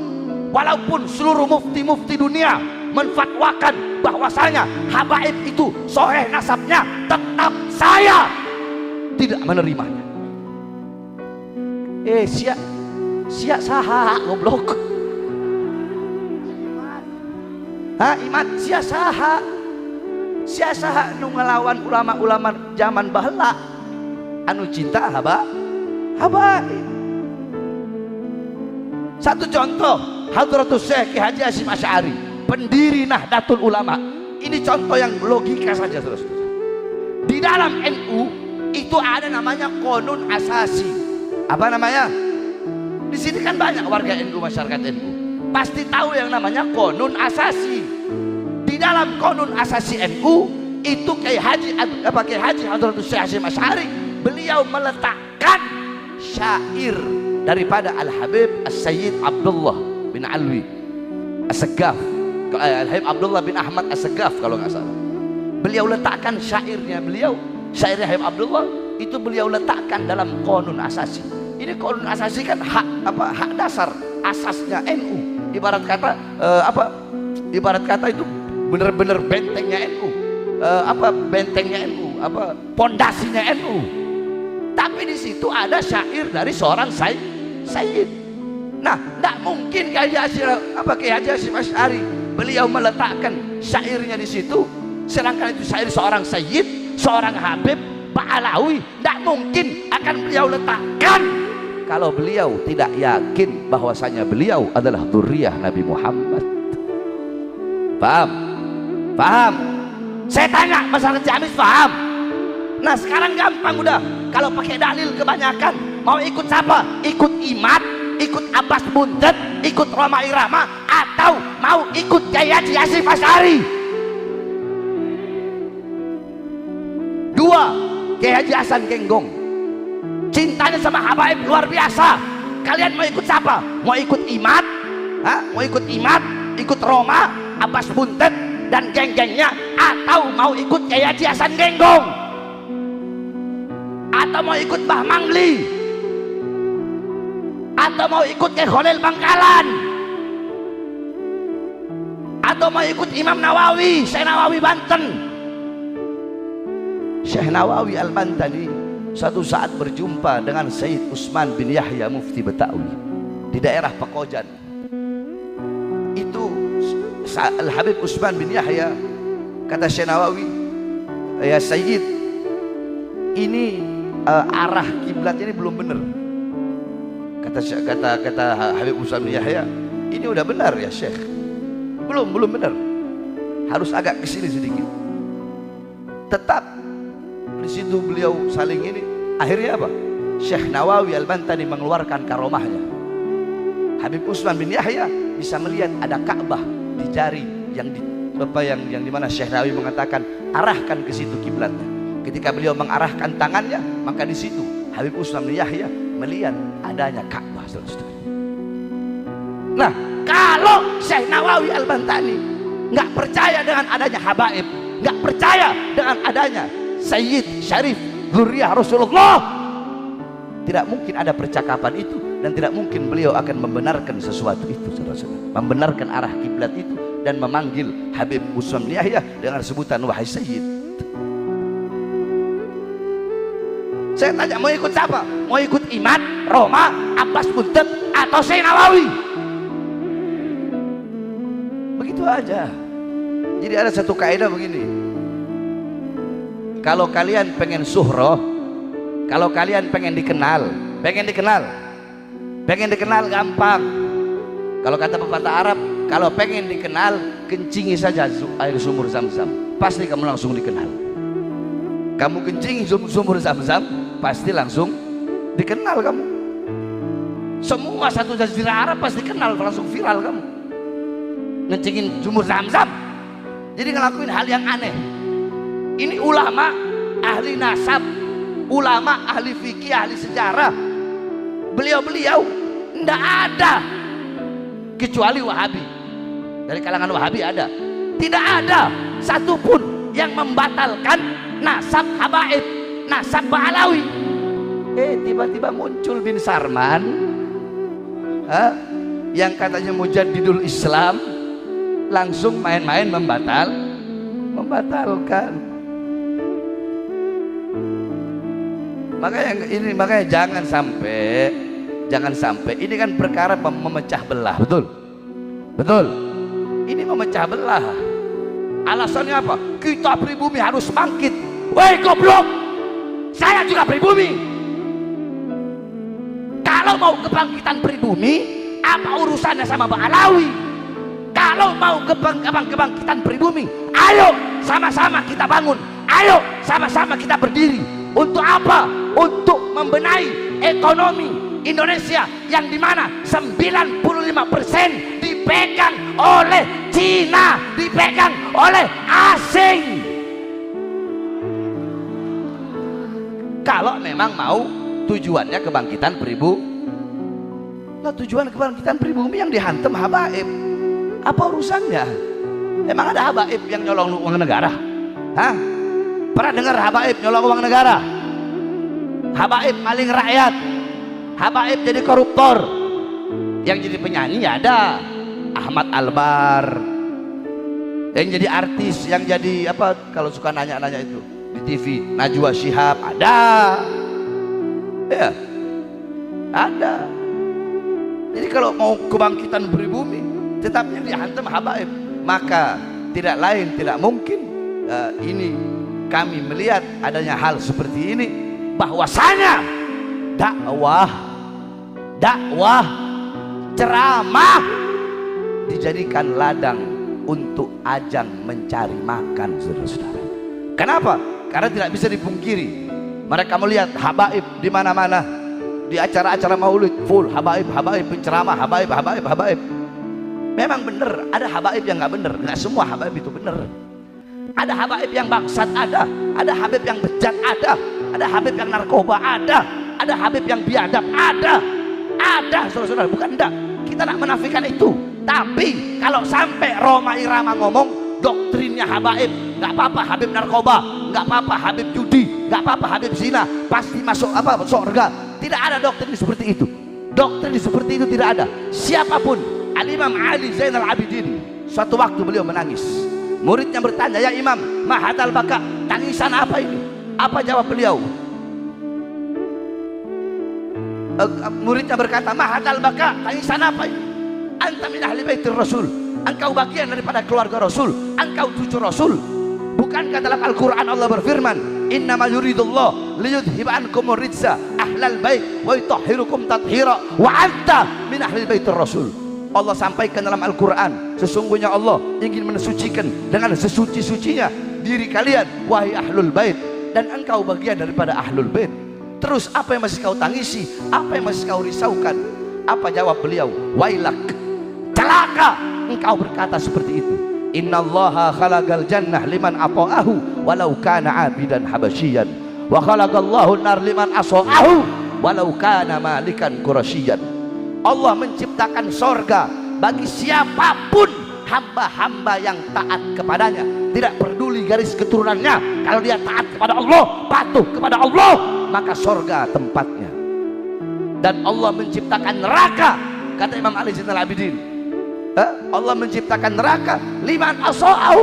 walaupun seluruh mufti-mufti dunia menfatwakan bahwasanya habaib itu soheh nasabnya, tetap saya tidak menerimanya. Siap saha goblok. Iman sia saha nu ngelawan ulama-ulama zaman baheula anu cinta habaib. Satu contoh, Hadratus Syekh Ki Haji Hasyim Asy'ari, pendiri Nahdlatul Ulama. Ini contoh yang logika saja, saudara-saudara. Di dalam NU itu ada namanya konun asasi. Apa namanya? Di sini kan banyak warga NU, masyarakat NU. Pasti tahu yang namanya konun asasi. Di dalam konun asasi NU itu Kiai Haji Hadratus Syekh Hasyim Asy'ari, beliau meletakkan syair daripada Al-Habib As-Sayyid Abdullah bin Alwi As-Segaf, Al-Habib Abdullah bin Ahmad As-Segaf kalau nggak salah. Beliau letakkan syairnya beliau, syairnya Habib Abdullah itu beliau letakkan dalam konun asasi. Ini konun asasi kan hak dasar asasnya NU. Ibarat kata itu benar-benar bentengnya NU, bentengnya NU, pondasinya NU. Tapi di situ ada syair dari seorang sayyid. Nah, tidak mungkin Kiai Haji Hasyim Asy'ari beliau meletakkan syairnya di situ, sedangkan itu syair seorang sayyid, seorang habib, Pak Alawi. Tidak mungkin akan beliau letakkan kalau beliau tidak yakin bahwasanya beliau adalah dzurriyyah Nabi Muhammad. Paham? Paham? Saya tanya masalah Jamis, paham? Nah sekarang gampang udah, kalau pakai dalil kebanyakan mau ikut siapa? Ikut Imad, ikut Abbas Buntet, ikut Roma Irama, atau mau ikut Kiai Haji Asif Asy'ari? Dua, Kiai Haji Hasan Genggong cintanya sama habaib luar biasa. Kalian mau ikut siapa? Mau ikut Imad? Mau ikut Imad, ikut Roma, Abbas Buntet dan geng-gengnya, atau mau ikut Kiai Haji Hasan Genggong, atau mau ikut Mbah Mangli, atau mau ikut Kiai Khalil Bangkalan, atau mau ikut Imam Nawawi, Syekh Nawawi Banten. Syekh Nawawi Al-Bantani suatu saat berjumpa dengan Sayyid Utsman bin Yahya Mufti Betawi di daerah Pekojan. Itu Al-Habib Utsman bin Yahya, kata Syekh Nawawi, ya Sayyid, ini arah kiblat ini belum benar. Kata Habib Utsman bin Yahya, ini udah benar ya Syekh? Belum benar, harus agak ke sini sedikit. Tetap di situ beliau saling ini. Akhirnya apa? Syekh Nawawi Al-Bantani mengeluarkan karomahnya. Habib Utsman bin Yahya bisa melihat ada Ka'bah di jari yang dimana Syekh Nawawi mengatakan arahkan ke situ kiblatnya. Ketika beliau mengarahkan tangannya, maka di situ Habib Utsman bin Yahya melihat adanya Ka'bah. Nah, kalau Syekh Nawawi Al-Bantani nggak percaya dengan adanya habaib, nggak percaya dengan adanya Sayyid Syarif Dzurriyyah Rasulullah, tidak mungkin ada percakapan itu, dan tidak mungkin beliau akan membenarkan sesuatu itu, saudara-saudara, membenarkan arah kiblat itu dan memanggil Habib Utsman bin Yahya dengan sebutan wahai Sayyid. Saya tanya, mau ikut siapa? Mau ikut Imad, Roma, Abbas Buntet, atau Syekh Nawawi? Begitu aja. Jadi ada satu kaidah begini, kalau kalian pengen suhroh, kalau kalian pengen dikenal gampang. Kalau kata pepatah Arab, kalau pengen dikenal, kencingi saja air sumur Zam-Zam, pasti kamu langsung dikenal. Kamu kencingi sumur Zam-Zam, pasti langsung dikenal kamu. Semua satu jazirah Arab pasti kenal, langsung viral kamu ngencingin sumur Zam-Zam. Jadi ngelakuin hal yang aneh. Ini ulama ahli nasab, ulama ahli fikih, ahli sejarah. Beliau-beliau tidak ada kecuali Wahabi. Dari kalangan Wahabi ada, tidak ada satupun yang membatalkan nasab habaib, nasab Ba'alawi. Tiba-tiba muncul bin Sarman, yang katanya mujaddidul Islam, langsung main-main membatalkan. Makanya jangan sampai ini kan perkara memecah belah, betul. Ini memecah belah. Alasannya apa? Kita pribumi harus bangkit. Woi goblok, saya juga pribumi. Kalau mau kebangkitan pribumi, apa urusannya sama Ba'alawi? Kalau mau kebangkitan pribumi, ayo sama-sama kita bangun, ayo sama-sama kita berdiri. Untuk apa? Untuk membenahi ekonomi Indonesia yang dimana 95% dipegang oleh Cina, dipegang oleh asing. Kalau memang mau tujuannya kebangkitan pribumi, nah tujuan kebangkitan pribumi yang dihantam habaib, apa urusannya? Emang ada habaib yang nyolong uang negara? Pernah dengar habaib nyolong uang negara? Habaib maling rakyat, habaib jadi koruptor. Yang jadi penyanyi ya ada Ahmad Albar, yang jadi artis, yang jadi apa kalau suka nanya-nanya itu di TV, Najwa Shihab ada, ya ada. Jadi kalau mau kebangkitan pribumi tetapnya dihantam habaib, maka tidak lain tidak mungkin ini kami melihat adanya hal seperti ini, bahwasanya dakwah ceramah dijadikan ladang untuk ajang mencari makan, saudara-saudara. Kenapa? Karena tidak bisa dipungkiri, mereka melihat habaib di mana-mana, di acara-acara maulid full habaib, habaib, penceramah, habaib, habaib, habaib. Memang benar, ada habaib yang nggak benar. Nggak semua habaib itu benar. Ada habaib yang bangsat, ada habib yang bejat, ada habib yang narkoba, ada habib yang biadab, ada saudara-saudara, bukan enggak. Kita nak menafikan itu. Tapi kalau sampai Roma Irama ngomong doktrinnya habaib, nggak apa-apa habib narkoba, nggak apa-apa habib judi, nggak apa-apa habib zina, pasti masuk surga. Tidak ada doktrin seperti itu. Doktrin seperti itu tidak ada. Siapapun, Al-Imam Ali Zainal Abidin, suatu waktu beliau menangis. Muridnya bertanya, ya Imam, mahadal baka, tangisan apa ini? Apa jawab beliau? Muridnya berkata, mahadal baka, tangisan apa ini? Anta min ahli baitir Rasul, engkau bagian daripada keluarga Rasul, engkau cucu Rasul. Bukankah dalam Al-Quran Allah berfirman, innama yuridullah liyudhiba ankumur rijsa ahlal bait wa yutahhirukum tathira wa anta min ahli baitir Rasul. Allah sampaikan dalam Al-Quran, sesungguhnya Allah ingin mensucikan dengan sesuci-sucinya diri kalian, wahai ahlul bait, dan engkau bagian daripada ahlul bait. Terus apa yang masih kau tangisi? Apa yang masih kau risaukan? Apa jawab beliau? Wailak, celaka engkau berkata seperti itu. Innallaha khalaqal jannah liman ata'ahu walau kana abidan habasyian, wa khalaqallahu nar liman asa'ahu walau kana malikan qurasyian. Allah menciptakan sorga bagi siapapun hamba-hamba yang taat kepadanya, tidak peduli garis keturunannya. Kalau dia taat kepada Allah, patuh kepada Allah, maka sorga tempatnya. Dan Allah menciptakan neraka, kata Imam Ali Zainal Abidin, Allah menciptakan neraka liman asa'ahu,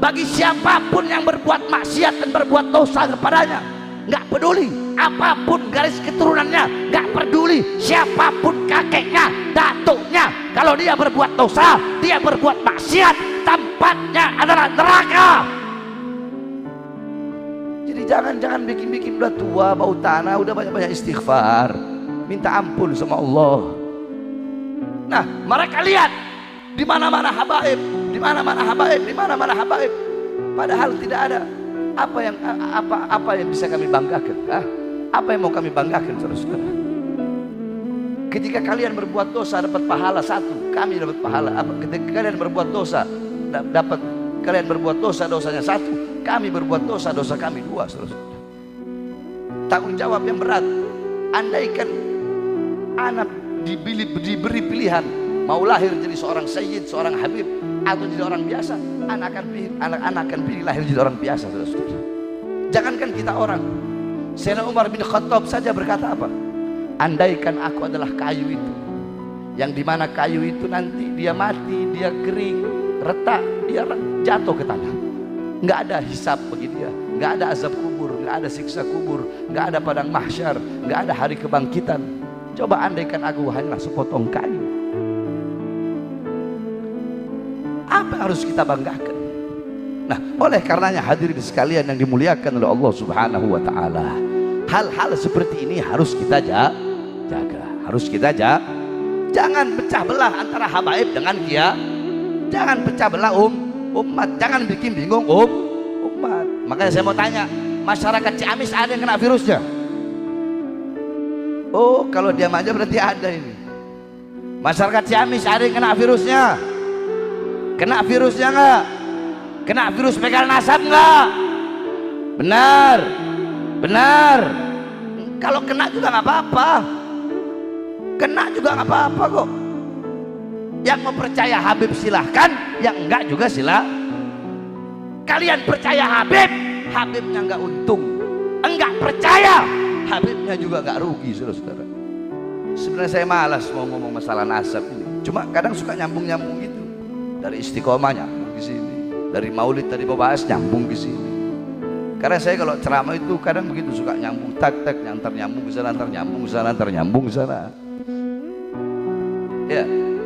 bagi siapapun yang berbuat maksiat dan berbuat dosa kepadanya. Nggak peduli apapun garis keturunannya, nggak peduli siapapun kakeknya, datuknya. Kalau dia berbuat dosa, dia berbuat maksiat, tempatnya adalah neraka. Jadi jangan bikin udah tua, bau tanah, udah banyak-banyak istighfar, minta ampun sama Allah. Nah, mereka lihat di mana-mana habaib, di mana-mana habaib, di mana-mana habaib, padahal tidak ada. Apa yang bisa kami banggakan? Apa yang mau kami banggakan, saudara-saudara? Ketika kalian berbuat dosa dapat pahala satu, kami dapat pahala. Ketika kalian berbuat dosa kalian berbuat dosa, dosanya satu, kami berbuat dosa, dosa kami dua, saudara-saudara. Tanggung jawab yang berat. Andaikan anak diberi pilihan mau lahir jadi seorang sayyid, seorang habib, atau jadi orang biasa, anak akan pilih lahir jadi orang biasa, saudara-saudara. Jangankan kita orang, Sayyidina Umar bin Khattab saja berkata apa? Andaikan aku adalah kayu itu, yang dimana kayu itu nanti dia mati, dia kering, retak, dia jatuh ke tanah, nggak ada hisab bagi dia, nggak ada azab kubur, nggak ada siksa kubur, nggak ada padang mahsyar, nggak ada hari kebangkitan. Coba andaikan aku hanyalah sepotong kayu, apa yang harus kita banggakan? Nah, oleh karenanya hadirin sekalian yang dimuliakan oleh Allah Subhanahu wa taala, hal-hal seperti ini harus kita jaga, harus kita jaga. Jangan pecah belah antara habaib dengan kia. Jangan pecah belah umat, jangan bikin bingung umat. Makanya saya mau tanya, masyarakat Ciamis ada yang kena virusnya? Oh, kalau diam aja berarti ada ini. Masyarakat Ciamis ada yang kena virusnya? Kena virusnya enggak? Kena virus pegal nasab enggak? Benar. Kalau kena juga nggak apa-apa. Kena juga nggak apa-apa kok. Yang mau percaya Habib silahkan, yang enggak juga Kalian percaya Habib, Habibnya nggak untung. Enggak percaya, Habibnya juga nggak rugi, saudara-saudara. Sebenarnya saya malas mau ngomong masalah nasab ini. Cuma kadang suka nyambung-nyambung gitu. Dari istiqomah nyambung ke sini, dari maulid tadi bahas nyambung ke sini. Karena saya kalau ceramah itu kadang begitu, suka nyambung tak nyantar nyambung ke sana, antar nyambung ke sana, antar nyambung ke sana. Ya,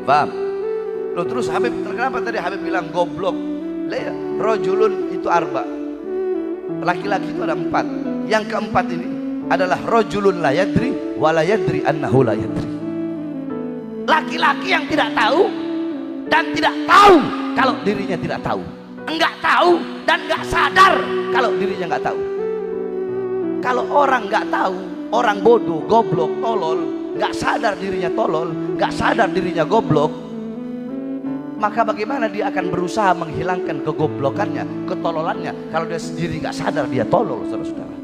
paham? Loh, terus Habib, kenapa tadi Habib bilang goblok? Lah ya, rojulun itu arba. Laki-laki itu ada 4. Yang keempat ini adalah rojulun la yadri wa la yadri annahu la yadri. Laki-laki yang tidak tahu dan tidak tahu kalau dirinya tidak tahu, enggak tahu dan enggak sadar kalau dirinya enggak tahu. Kalau orang enggak tahu, orang bodoh, goblok, tolol, nggak sadar dirinya tolol, nggak sadar dirinya goblok, maka bagaimana dia akan berusaha menghilangkan kegoblokannya, ketololannya, kalau dia sendiri nggak sadar dia tolol, saudara-saudara.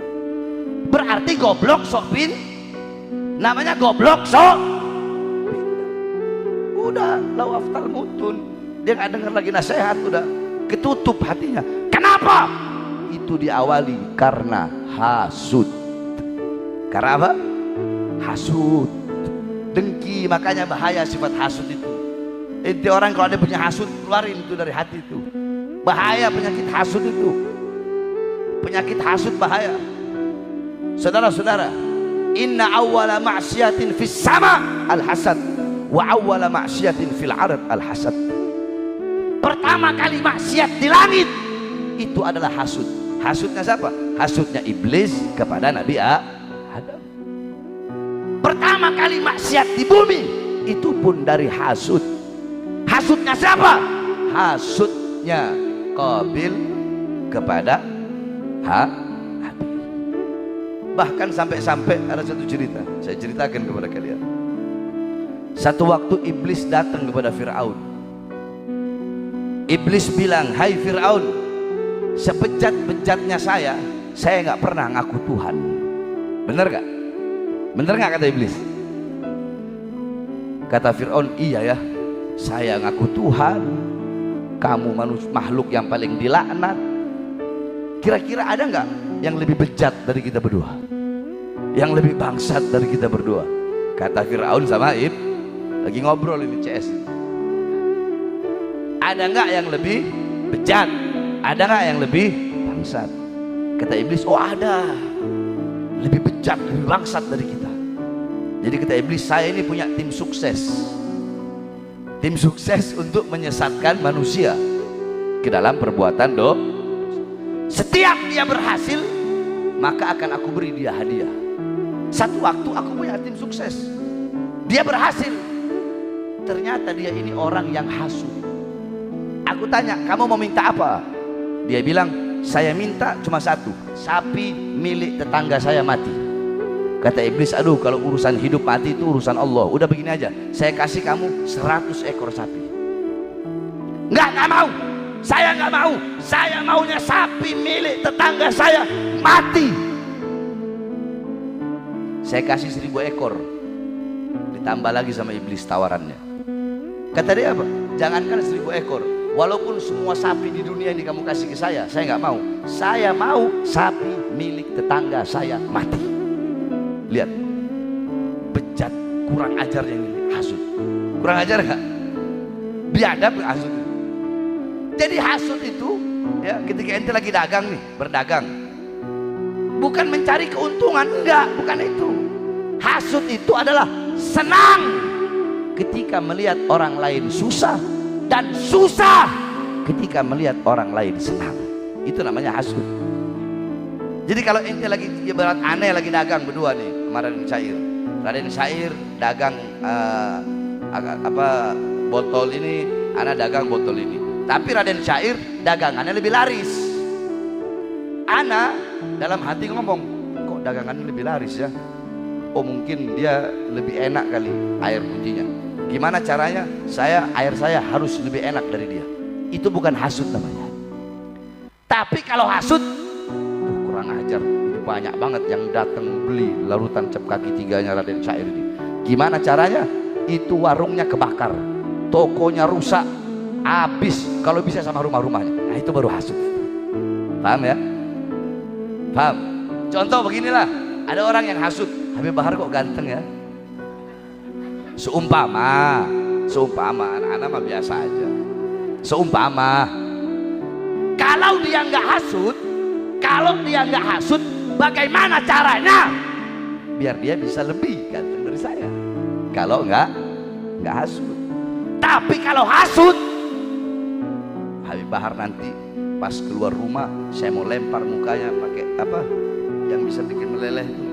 Berarti goblok sok namanya goblok sok udah lau aftal mutun, dia nggak dengar lagi nasihat, udah ketutup hatinya. Kenapa? Itu diawali karena hasud. Karena apa? Hasud, dengki. Makanya bahaya sifat hasud itu. Itu orang kalau ada punya hasud, keluarin itu dari hati itu. Bahaya penyakit hasud itu. Penyakit hasud bahaya. Saudara-saudara, inna awwala ma'siyatin fis sama al-hasad wa awwala ma'siyatin fil ard al-hasad. Pertama kali maksiat di langit itu adalah hasud. Hasudnya siapa? Hasudnya iblis kepada Nabi Adam. Pertama kali maksiat di bumi itu pun dari hasud. Hasudnya siapa? Hasudnya Qabil kepada Habil. Bahkan sampai-sampai ada satu cerita, saya ceritakan kepada kalian. Satu waktu iblis datang kepada Fir'aun. Iblis bilang, hai Fir'aun, sebejat-bejatnya saya nggak pernah ngaku Tuhan. Bener gak? Bener gak kata iblis? Kata Fir'aun, iya ya, saya ngaku Tuhan, kamu manusia makhluk yang paling dilaknat. Kira-kira ada nggak yang lebih bejat dari kita berdua, yang lebih bangsat dari kita berdua? Kata Fir'aun sama lagi ngobrol ini CS. Ada nggak yang lebih bejat? Ada nggak yang lebih bangsat? Kata iblis, oh ada, lebih bejat, lebih bangsat dari kita. Jadi kata iblis, saya ini punya tim sukses. Tim sukses untuk menyesatkan manusia ke dalam perbuatan dosa. Setiap dia berhasil, maka akan aku beri dia hadiah. Satu waktu aku punya tim sukses, dia berhasil, ternyata dia ini orang yang hasud. Aku tanya, kamu mau minta apa? Dia bilang, saya minta cuma satu, sapi milik tetangga saya mati. Kata iblis, aduh kalau urusan hidup mati itu urusan Allah. Udah begini aja, saya kasih kamu 100 ekor sapi. Nggak mau, saya nggak mau. Saya maunya sapi milik tetangga saya mati. Saya kasih 1000 ekor. Ditambah lagi sama iblis tawarannya. Kata dia apa? Jangankan 1000 ekor, walaupun semua sapi di dunia ini kamu kasih ke saya nggak mau. Saya mau sapi milik tetangga saya mati. Lihat, bejat, kurang ajar yang ini, hasud. Kurang ajar nggak? Biadab hasud. Jadi hasud itu, ya, ketika ente lagi dagang nih, berdagang, bukan mencari keuntungan, enggak, bukan itu. Hasud itu adalah senang ketika melihat orang lain susah, dan susah ketika melihat orang lain senang. Itu namanya hasud. Jadi kalau ente lagi ibarat aneh lagi dagang berdua nih sama Raden Syair dagang botol ini, ana dagang botol ini. Tapi Raden Syair dagangannya lebih laris. Ana dalam hati ngomong, kok dagangannya lebih laris ya? Oh mungkin dia lebih enak kali air putihnya. Gimana caranya? Air saya harus lebih enak dari dia. Itu bukan hasud namanya. Tapi kalau hasud, kurang ajar, banyak banget yang datang beli larutan cap kaki 3-nya Raden Syair ini. Gimana caranya? Itu warungnya kebakar, tokonya rusak, habis kalau bisa sama rumah-rumahnya. Nah itu baru hasud. Paham ya? Paham? Contoh beginilah, ada orang yang hasud, Habib Bahar kok ganteng ya? Seumpama anak-anak mah biasa aja. Seumpama kalau dia nggak hasud, bagaimana caranya biar dia bisa lebih ganteng dari saya? Kalau nggak hasud. Tapi kalau hasud, Habib Bahar nanti pas keluar rumah, saya mau lempar mukanya pakai apa yang bisa bikin meleleh itu,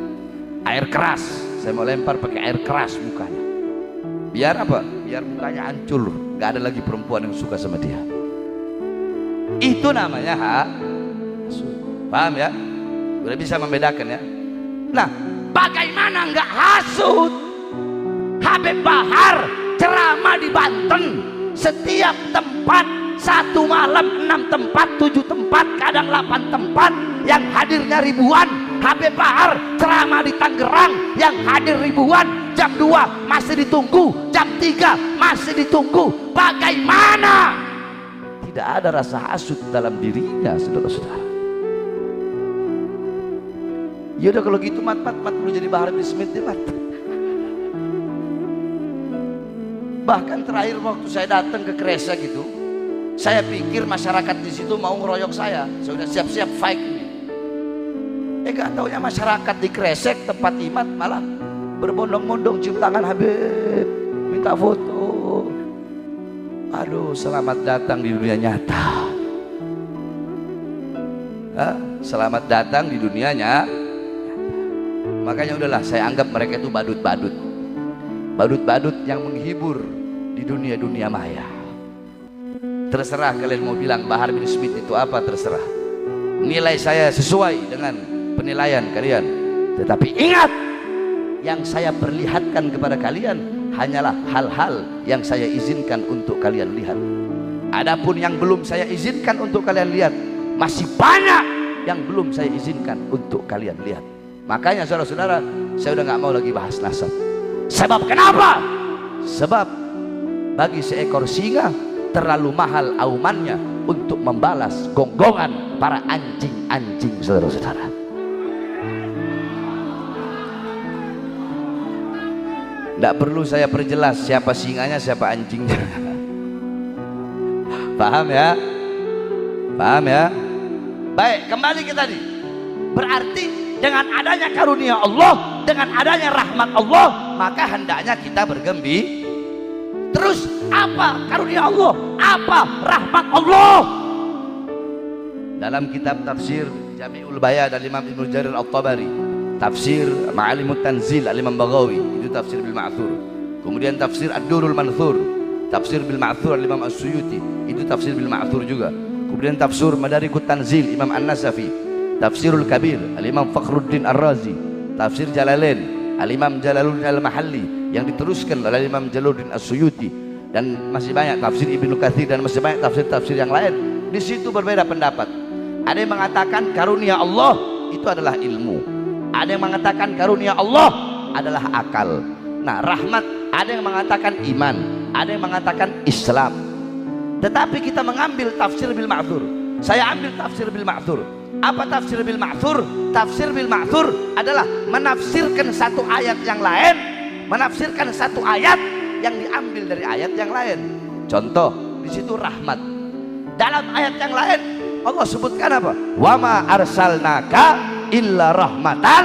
air keras. Saya mau lempar pakai air keras mukanya. Biar apa? Biar mukanya hancur, nggak ada lagi perempuan yang suka sama dia. Itu namanya hasud. Paham ya? Udah bisa membedakan ya? Nah, Bagaimana nggak hasut? Habib Bahar ceramah di Banten, setiap tempat 1 malam 6 tempat, 7 tempat, kadang 8 tempat, yang hadirnya ribuan. Habib Bahar ceramah di Tangerang, yang hadir ribuan. Jam 2 masih ditunggu, jam 3 masih ditunggu. Bagaimana? Tidak ada rasa hasut dalam dirinya, saudara-saudara. Ya udah kalau gitu mat perlu jadi Bahar bin Smith deh mat. Bahkan terakhir waktu saya datang ke Kresek gitu, saya pikir masyarakat di situ mau ngeroyok saya. Saya udah siap-siap fight ini. Gak taunya masyarakat di Kresek tempat imat malah berbondong-bondong cium tangan Habib, minta foto. Aduh, selamat datang di dunia nyata. Selamat datang di dunianya. Makanya udahlah, saya anggap mereka itu badut-badut. Badut-badut yang menghibur di dunia-dunia maya. Terserah kalian mau bilang Bahar bin Smith itu apa, terserah. Nilai saya sesuai dengan penilaian kalian. Tetapi ingat, yang saya perlihatkan kepada kalian hanyalah hal-hal yang saya izinkan untuk kalian lihat. Adapun yang belum saya izinkan untuk kalian lihat, masih banyak yang belum saya izinkan untuk kalian lihat. Makanya saudara-saudara, saya udah gak mau lagi bahas nasab. Sebab kenapa? Sebab bagi seekor singa terlalu mahal aumannya untuk membalas gonggongan para anjing-anjing, saudara-saudara. Tidak perlu saya perjelas siapa singanya, siapa anjingnya. Paham ya? Paham ya? Baik, kembali ke tadi. Berarti dengan adanya karunia Allah, dengan adanya rahmat Allah, maka hendaknya kita bergembira. Terus apa karunia Allah? Apa rahmat Allah? Dalam kitab tafsir Jami'ul Bayan dari Imam Ibnu Jarir At-Tabari, tafsir Ma'alimut Tanzil Al-Imam Baghawi, itu tafsir bil Ma'thur. Kemudian tafsir Ad-Durrul Manthur, tafsir bil Ma'thur Al-Imam As-Suyuti, itu tafsir bil Ma'thur juga. Kemudian tafsir Madarikut Tanzil Imam An-Nasafi, tafsirul Kabir Al-Imam Fakhruddin Ar-Razi, tafsir Jalalain Al-Imam Jalaluddin Al-Mahalli yang diteruskan oleh Imam Jalaluddin As-Suyuti, dan masih banyak tafsir Ibnu Katsir dan masih banyak tafsir-tafsir yang lain. Di situ berbeda pendapat. Ada yang mengatakan karunia Allah itu adalah ilmu. Ada yang mengatakan karunia Allah adalah akal. Nah, rahmat ada yang mengatakan iman, ada yang mengatakan Islam. Tetapi kita mengambil tafsir bil Ma'thur. Saya ambil tafsir bil Ma'thur. Apa tafsir bil Ma'thur? Tafsir bil Ma'thur adalah menafsirkan satu ayat yang lain, menafsirkan satu ayat yang diambil dari ayat yang lain. Contoh, di situ rahmat. Dalam ayat yang lain Allah sebutkan apa? Wa ma arsalnaka illa rahmatan.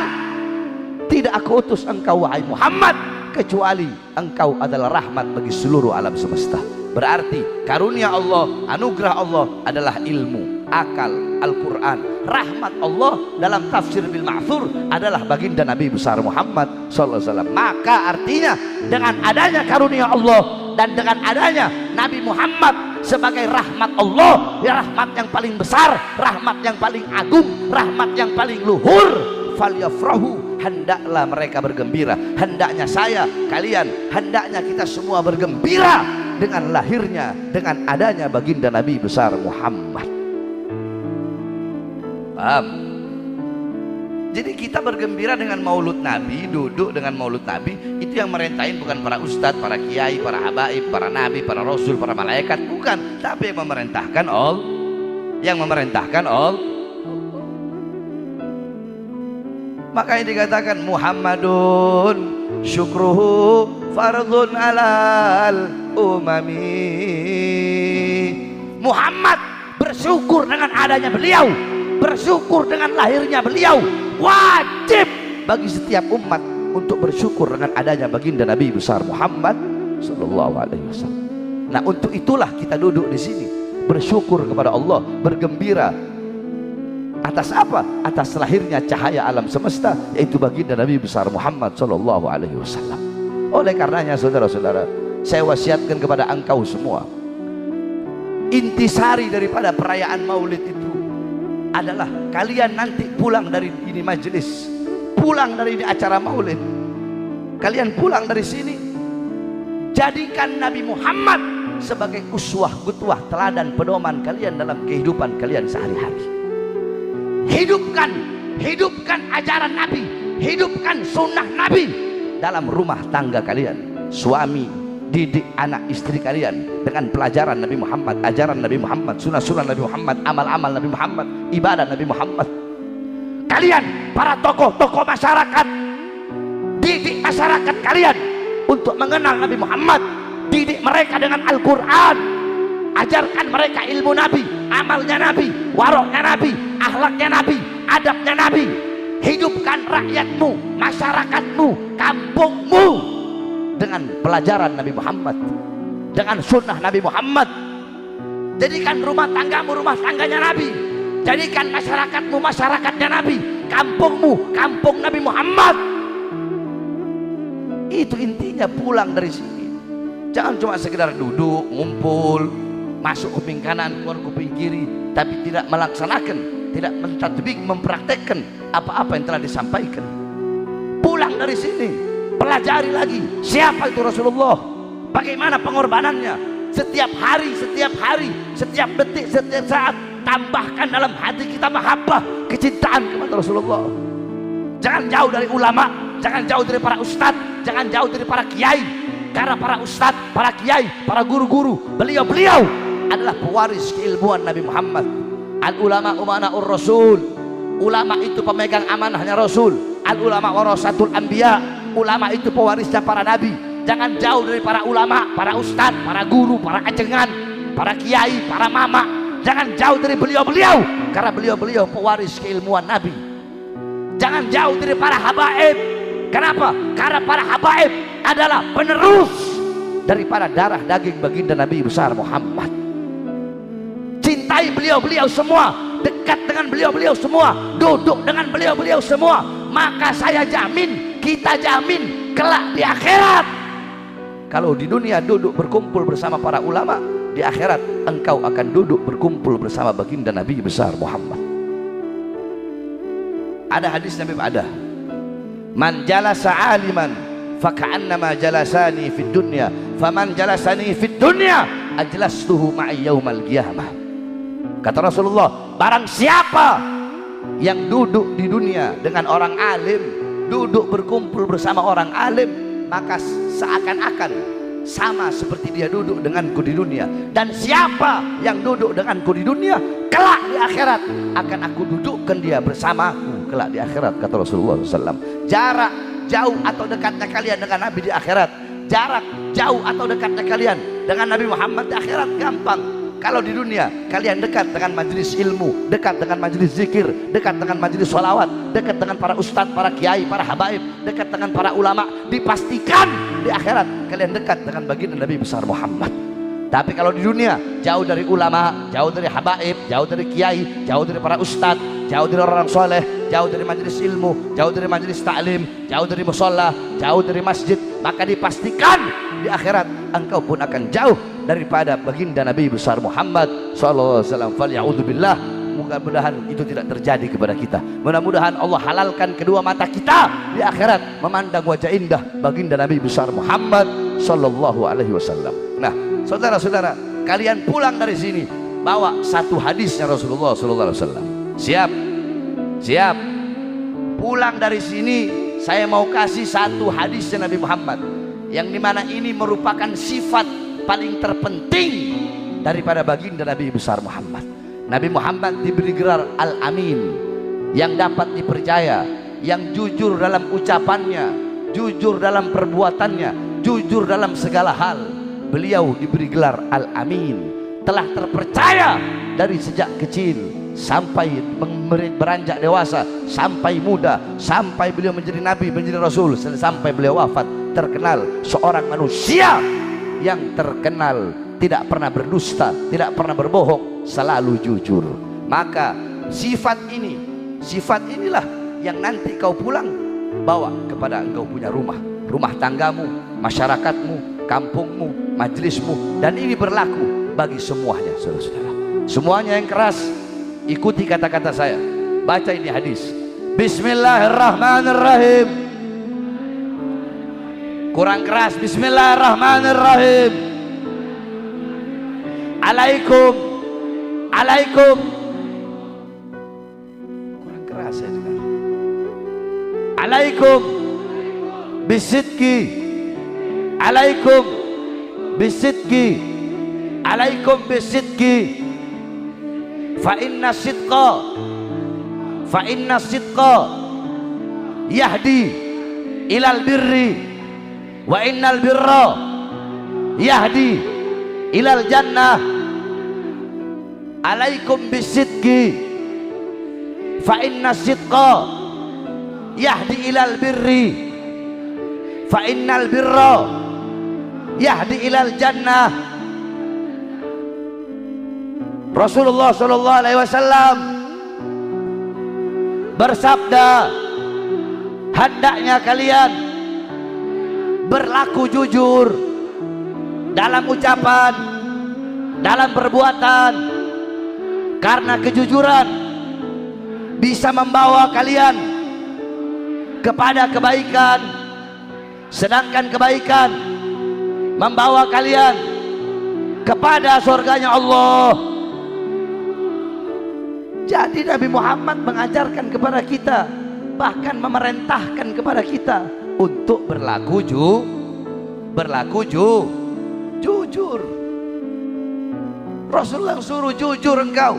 Tidak aku utus engkau wahai Muhammad kecuali engkau adalah rahmat bagi seluruh alam semesta. Berarti karunia Allah, anugerah Allah adalah ilmu, akal, Al-Quran. Rahmat Allah dalam tafsir bil Ma'thur adalah baginda Nabi besar Muhammad SAW. Maka artinya dengan adanya karunia Allah dan dengan adanya Nabi Muhammad sebagai rahmat Allah, ya rahmat yang paling besar, rahmat yang paling agung, rahmat yang paling luhur, falyafrahu, hendaklah mereka bergembira. Hendaknya saya, kalian, hendaknya kita semua bergembira dengan lahirnya, dengan adanya baginda Nabi besar Muhammad. Paham? Jadi kita bergembira dengan maulud Nabi, duduk dengan maulud Nabi. Itu yang merentahin bukan para ustadz, para kiai, para habaib, para nabi, para rasul, para malaikat, bukan. Tapi yang memerintahkan Allah, yang memerintahkan Allah. Makanya dikatakan Muhammadun syukruhu fardun alal umami. Muhammad bersyukur dengan adanya beliau, bersyukur dengan lahirnya beliau. Wajib bagi setiap umat untuk bersyukur dengan adanya baginda Nabi besar Muhammad sallallahu alaihi wasallam. Nah, untuk itulah kita duduk di sini, bersyukur kepada Allah, bergembira. Atas apa? Atas lahirnya cahaya alam semesta, yaitu baginda Nabi besar Muhammad sallallahu alaihi wasallam. Oleh karenanya saudara-saudara, saya wasiatkan kepada engkau semua, intisari daripada perayaan maulid itu adalah kalian nanti pulang dari ini majelis, pulang dari acara maulid, kalian pulang dari sini, jadikan Nabi Muhammad sebagai uswah, qudwah, teladan, pedoman kalian dalam kehidupan kalian sehari-hari. Hidupkan ajaran Nabi, hidupkan sunnah Nabi dalam rumah tangga kalian. Suami didik anak istri kalian dengan pelajaran Nabi Muhammad, ajaran Nabi Muhammad, sunnah-sunnah Nabi Muhammad, amal-amal Nabi Muhammad, ibadah Nabi Muhammad. Kalian para tokoh-tokoh masyarakat, didik masyarakat kalian untuk mengenal Nabi Muhammad, didik mereka dengan Al-Quran, ajarkan mereka ilmu Nabi, amalnya Nabi, waroknya Nabi, akhlaknya Nabi, adabnya Nabi. Hidupkan rakyatmu, masyarakatmu, kampungmu dengan pelajaran Nabi Muhammad, dengan sunnah Nabi Muhammad. Jadikan rumah tanggamu rumah tangganya Nabi, jadikan masyarakatmu masyarakatnya Nabi, kampungmu kampung Nabi Muhammad. Itu intinya pulang dari sini. Jangan cuma sekedar duduk, ngumpul, masuk kuping kanan, keluar kuping kiri, tapi tidak melaksanakan, tidak mentadbik, mempraktekkan apa-apa yang telah disampaikan. Pulang dari sini, pelajari lagi siapa itu Rasulullah, bagaimana pengorbanannya. Setiap hari, setiap detik, setiap saat, tambahkan dalam hati kita mahabbah, kecintaan kepada Rasulullah. Jangan jauh dari ulama, jangan jauh dari para ustadz, jangan jauh dari para kiai. Karena para ustadz, para kiai, para guru-guru, beliau-beliau adalah pewaris keilmuan Nabi Muhammad. Al ulama umana'ur rasul, ulama itu pemegang amanahnya Rasul. Al ulama warasatul anbiya, ulama itu pewarisnya para nabi. Jangan jauh dari para ulama, para ustadz, para guru, para ajengan, para kiai, para mama. Jangan jauh dari beliau-beliau, karena beliau-beliau pewaris keilmuan Nabi. Jangan jauh dari para habaib. Kenapa? Karena para habaib adalah penerus daripada darah daging baginda Nabi besar Muhammad. Cintai beliau-beliau semua, dekat dengan beliau-beliau semua, duduk dengan beliau-beliau semua. Maka saya jamin, kita jamin kelak di akhirat. Kalau di dunia duduk berkumpul bersama para ulama, di akhirat engkau akan duduk berkumpul bersama baginda Nabi besar Muhammad. Ada hadis Nabi ada, man jalasa aliman faka'annama jalasani fid dunya, faman jalasani fid dunya ajlastuhu ma'i yaumal qiyamah. Kata Rasulullah, barang siapa yang duduk di dunia dengan orang alim, duduk berkumpul bersama orang alim, maka seakan-akan sama seperti dia duduk denganku di dunia. Dan siapa yang duduk denganku di dunia, kelak di akhirat akan aku dudukkan dia bersamaku kelak di akhirat, kata Rasulullah SAW. Jarak jauh atau dekatnya kalian dengan Nabi di akhirat, jarak jauh atau dekatnya kalian dengan Nabi Muhammad di akhirat gampang. Kalau di dunia kalian dekat dengan majelis ilmu, dekat dengan majelis zikir, dekat dengan majelis sholawat, dekat dengan para ustadz, para kiai, para habaib, dekat dengan para ulama, dipastikan di akhirat kalian dekat dengan baginda Nabi besar Muhammad. Tapi kalau di dunia jauh dari ulama, jauh dari habaib, jauh dari kiai, jauh dari para ustadz, jauh dari orang soleh, jauh dari majelis ilmu, jauh dari majelis taklim, jauh dari musholla, jauh dari masjid, maka dipastikan di akhirat engkau pun akan jauh daripada baginda Nabi besar Muhammad sallallahu alaihi wasallam. Falya'udzubillah, mudah-mudahan itu tidak terjadi kepada kita. Mudah-mudahan Allah halalkan kedua mata kita di akhirat memandang wajah indah baginda Nabi besar Muhammad sallallahu alaihi wasallam. Nah, saudara-saudara, kalian pulang dari sini bawa satu hadisnya Rasulullah sallallahu alaihi wasallam. Siap? Siap? Pulang dari sini saya mau kasih satu hadisnya Nabi Muhammad, yang dimana ini merupakan sifat paling terpenting daripada baginda Nabi besar Muhammad. Nabi Muhammad diberi gelar Al-Amin, yang dapat dipercaya, yang jujur dalam ucapannya, jujur dalam perbuatannya, jujur dalam segala hal. Beliau diberi gelar Al-Amin, telah terpercaya dari sejak kecil sampai beranjak dewasa, sampai muda, sampai beliau menjadi nabi, menjadi rasul, sampai beliau wafat, terkenal seorang manusia yang terkenal tidak pernah berdusta, tidak pernah berbohong, selalu jujur. Maka sifat inilah yang nanti kau pulang bawa kepada engkau punya rumah, rumah tanggamu, masyarakatmu, kampungmu, majelismu. Dan ini berlaku bagi semuanya, saudara-saudara. Semuanya yang keras ikuti kata-kata saya, baca ini hadis. Bismillahirrahmanirrahim. Kurang keras. Bismillahirrahmanirrahim. Alaikum. Alaikum. Kurang keras ya juga. Alaikum bisidki. Alaikum bisidki. Alaikum bisidki. Fa inna sidqa yahdi ilal birri wa innal birra yahdi ilal jannah. Alaikum bisidki fa inna sidqa yahdi ilal birri fa innal birra yahdi ilal jannah. Rasulullah sallallahu alaihi wasallam bersabda, hendaknya kalian berlaku jujur dalam ucapan, dalam perbuatan, karena kejujuran bisa membawa kalian kepada kebaikan, sedangkan kebaikan membawa kalian kepada surganya Allah. Jadi Nabi Muhammad mengajarkan kepada kita, bahkan memerintahkan kepada kita untuk jujur. Rasulullah suruh jujur engkau.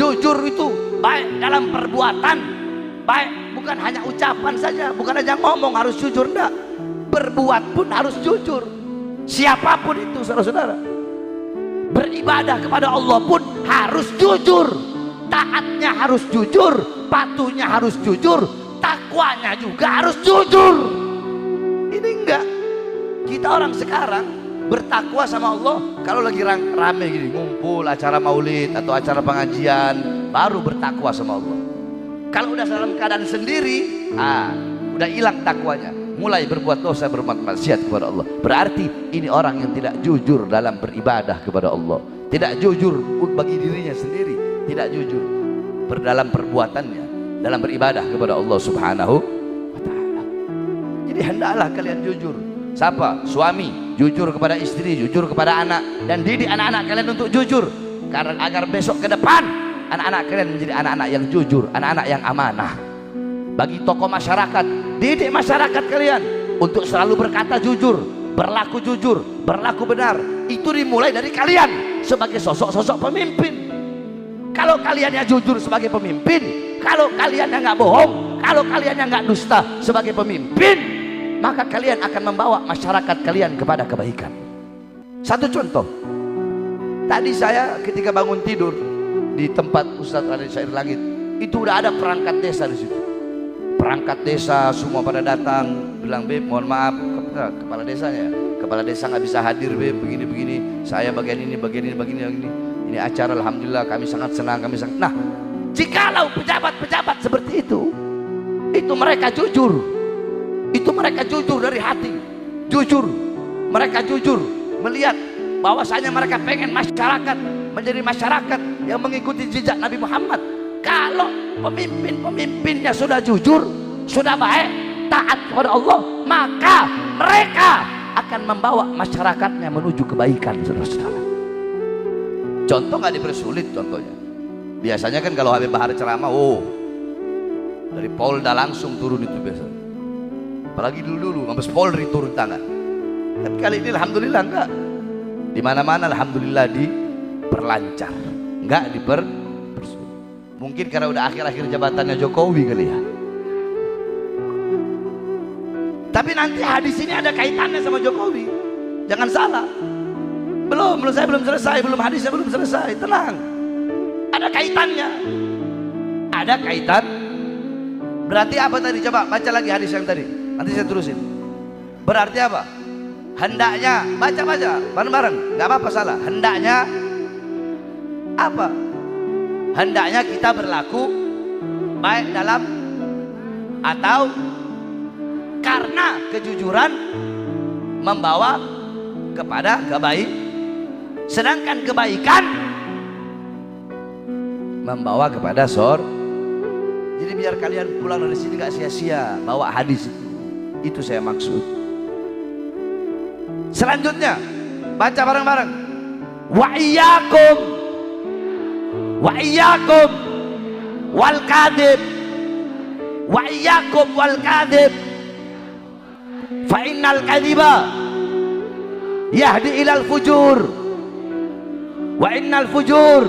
Jujur itu baik dalam perbuatan, baik bukan hanya ucapan saja, bukan hanya ngomong harus jujur, enggak. Berbuat pun harus jujur. Siapapun itu saudara-saudara. Beribadah kepada Allah pun harus jujur, taatnya harus jujur, patuhnya harus jujur, takwanya juga harus jujur. Ini enggak. Kita orang sekarang bertakwa sama Allah kalau lagi rame gini, ngumpul acara maulid atau acara pengajian, baru bertakwa sama Allah. Kalau udah dalam keadaan sendiri, udah hilang takwanya, mulai berbuat dosa, berbuat maksiat kepada Allah. Berarti ini orang yang tidak jujur dalam beribadah kepada Allah, tidak jujur bagi dirinya sendiri, tidak jujur dalam perbuatannya, dalam beribadah kepada Allah Subhanahu wa ta'ala. Jadi hendaklah kalian jujur. Siapa? Suami jujur kepada istri, jujur kepada anak, dan didik anak-anak kalian untuk jujur, karena agar besok ke depan anak-anak kalian menjadi anak-anak yang jujur, anak-anak yang amanah. Bagi tokoh masyarakat, didik masyarakat kalian untuk selalu berkata jujur, berlaku jujur, berlaku benar. Itu dimulai dari kalian sebagai sosok-sosok pemimpin. Kalau kalian yang jujur sebagai pemimpin, kalau kalian yang nggak bohong, kalau kalian yang nggak dusta sebagai pemimpin, maka kalian akan membawa masyarakat kalian kepada kebaikan. Satu contoh, tadi saya ketika bangun tidur di tempat Ustadz Raden Syair Langit, itu udah ada perangkat desa di situ. Perangkat desa semua pada datang, bilang, "Beb, mohon maaf, kepala desanya, kepala desa nggak bisa hadir, Beb, begini-begini, saya bagian ini, ini acara, alhamdulillah kami sangat senang, kami sangat." Nah, jikalau pejabat-pejabat seperti itu mereka jujur, itu mereka jujur dari hati, jujur, mereka jujur melihat bahwasanya mereka pengen masyarakat menjadi masyarakat yang mengikuti jejak Nabi Muhammad. Kalau pemimpin-pemimpinnya sudah jujur, sudah baik, taat kepada Allah, maka mereka akan membawa masyarakatnya menuju kebaikan, saudara-saudara. Contoh nggak dipersulit contohnya. Biasanya kan kalau Habib Bahar ceramah, dari Polda langsung turun itu biasa. Apalagi dulu Mabes Polri turun tangan. Tapi kali ini alhamdulillah enggak. Di mana-mana alhamdulillah diperlancar, enggak dipersulit. Mungkin karena udah akhir-akhir jabatannya Jokowi kali ya. Tapi nanti hadis ini ada kaitannya sama Jokowi. Jangan salah. Saya belum selesai, hadisnya belum selesai. Tenang. Ada kaitannya. Ada kaitan. Berarti apa tadi? Coba baca lagi hadis yang tadi. Nanti saya terusin. Berarti apa? Hendaknya, baca bareng-bareng. Gak apa-apa salah. Hendaknya apa? Hendaknya kita berlaku baik dalam atau karena kejujuran membawa kepada kebaikan, sedangkan kebaikan membawa kepada Jadi biar kalian pulang dari sini gak sia-sia bawa hadis itu. Itu saya maksud. Selanjutnya baca bareng-bareng. Wa iyyakum wal kadhib. Wa iyyakum wal kadhib. Fa innal kadhiba yahdi ilal fujur. Wa innal fujur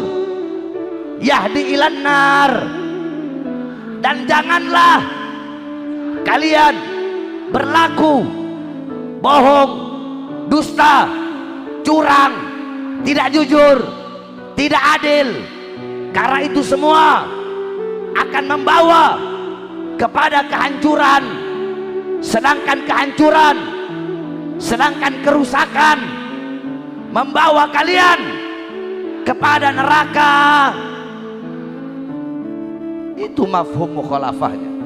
yahdi ilan nar. Dan janganlah kalian berlaku bohong, dusta, curang, tidak jujur, tidak adil, karena itu semua akan membawa kepada kehancuran. Sedangkan kerusakan membawa kalian kepada neraka. Itu mafhum mukhalafahnya.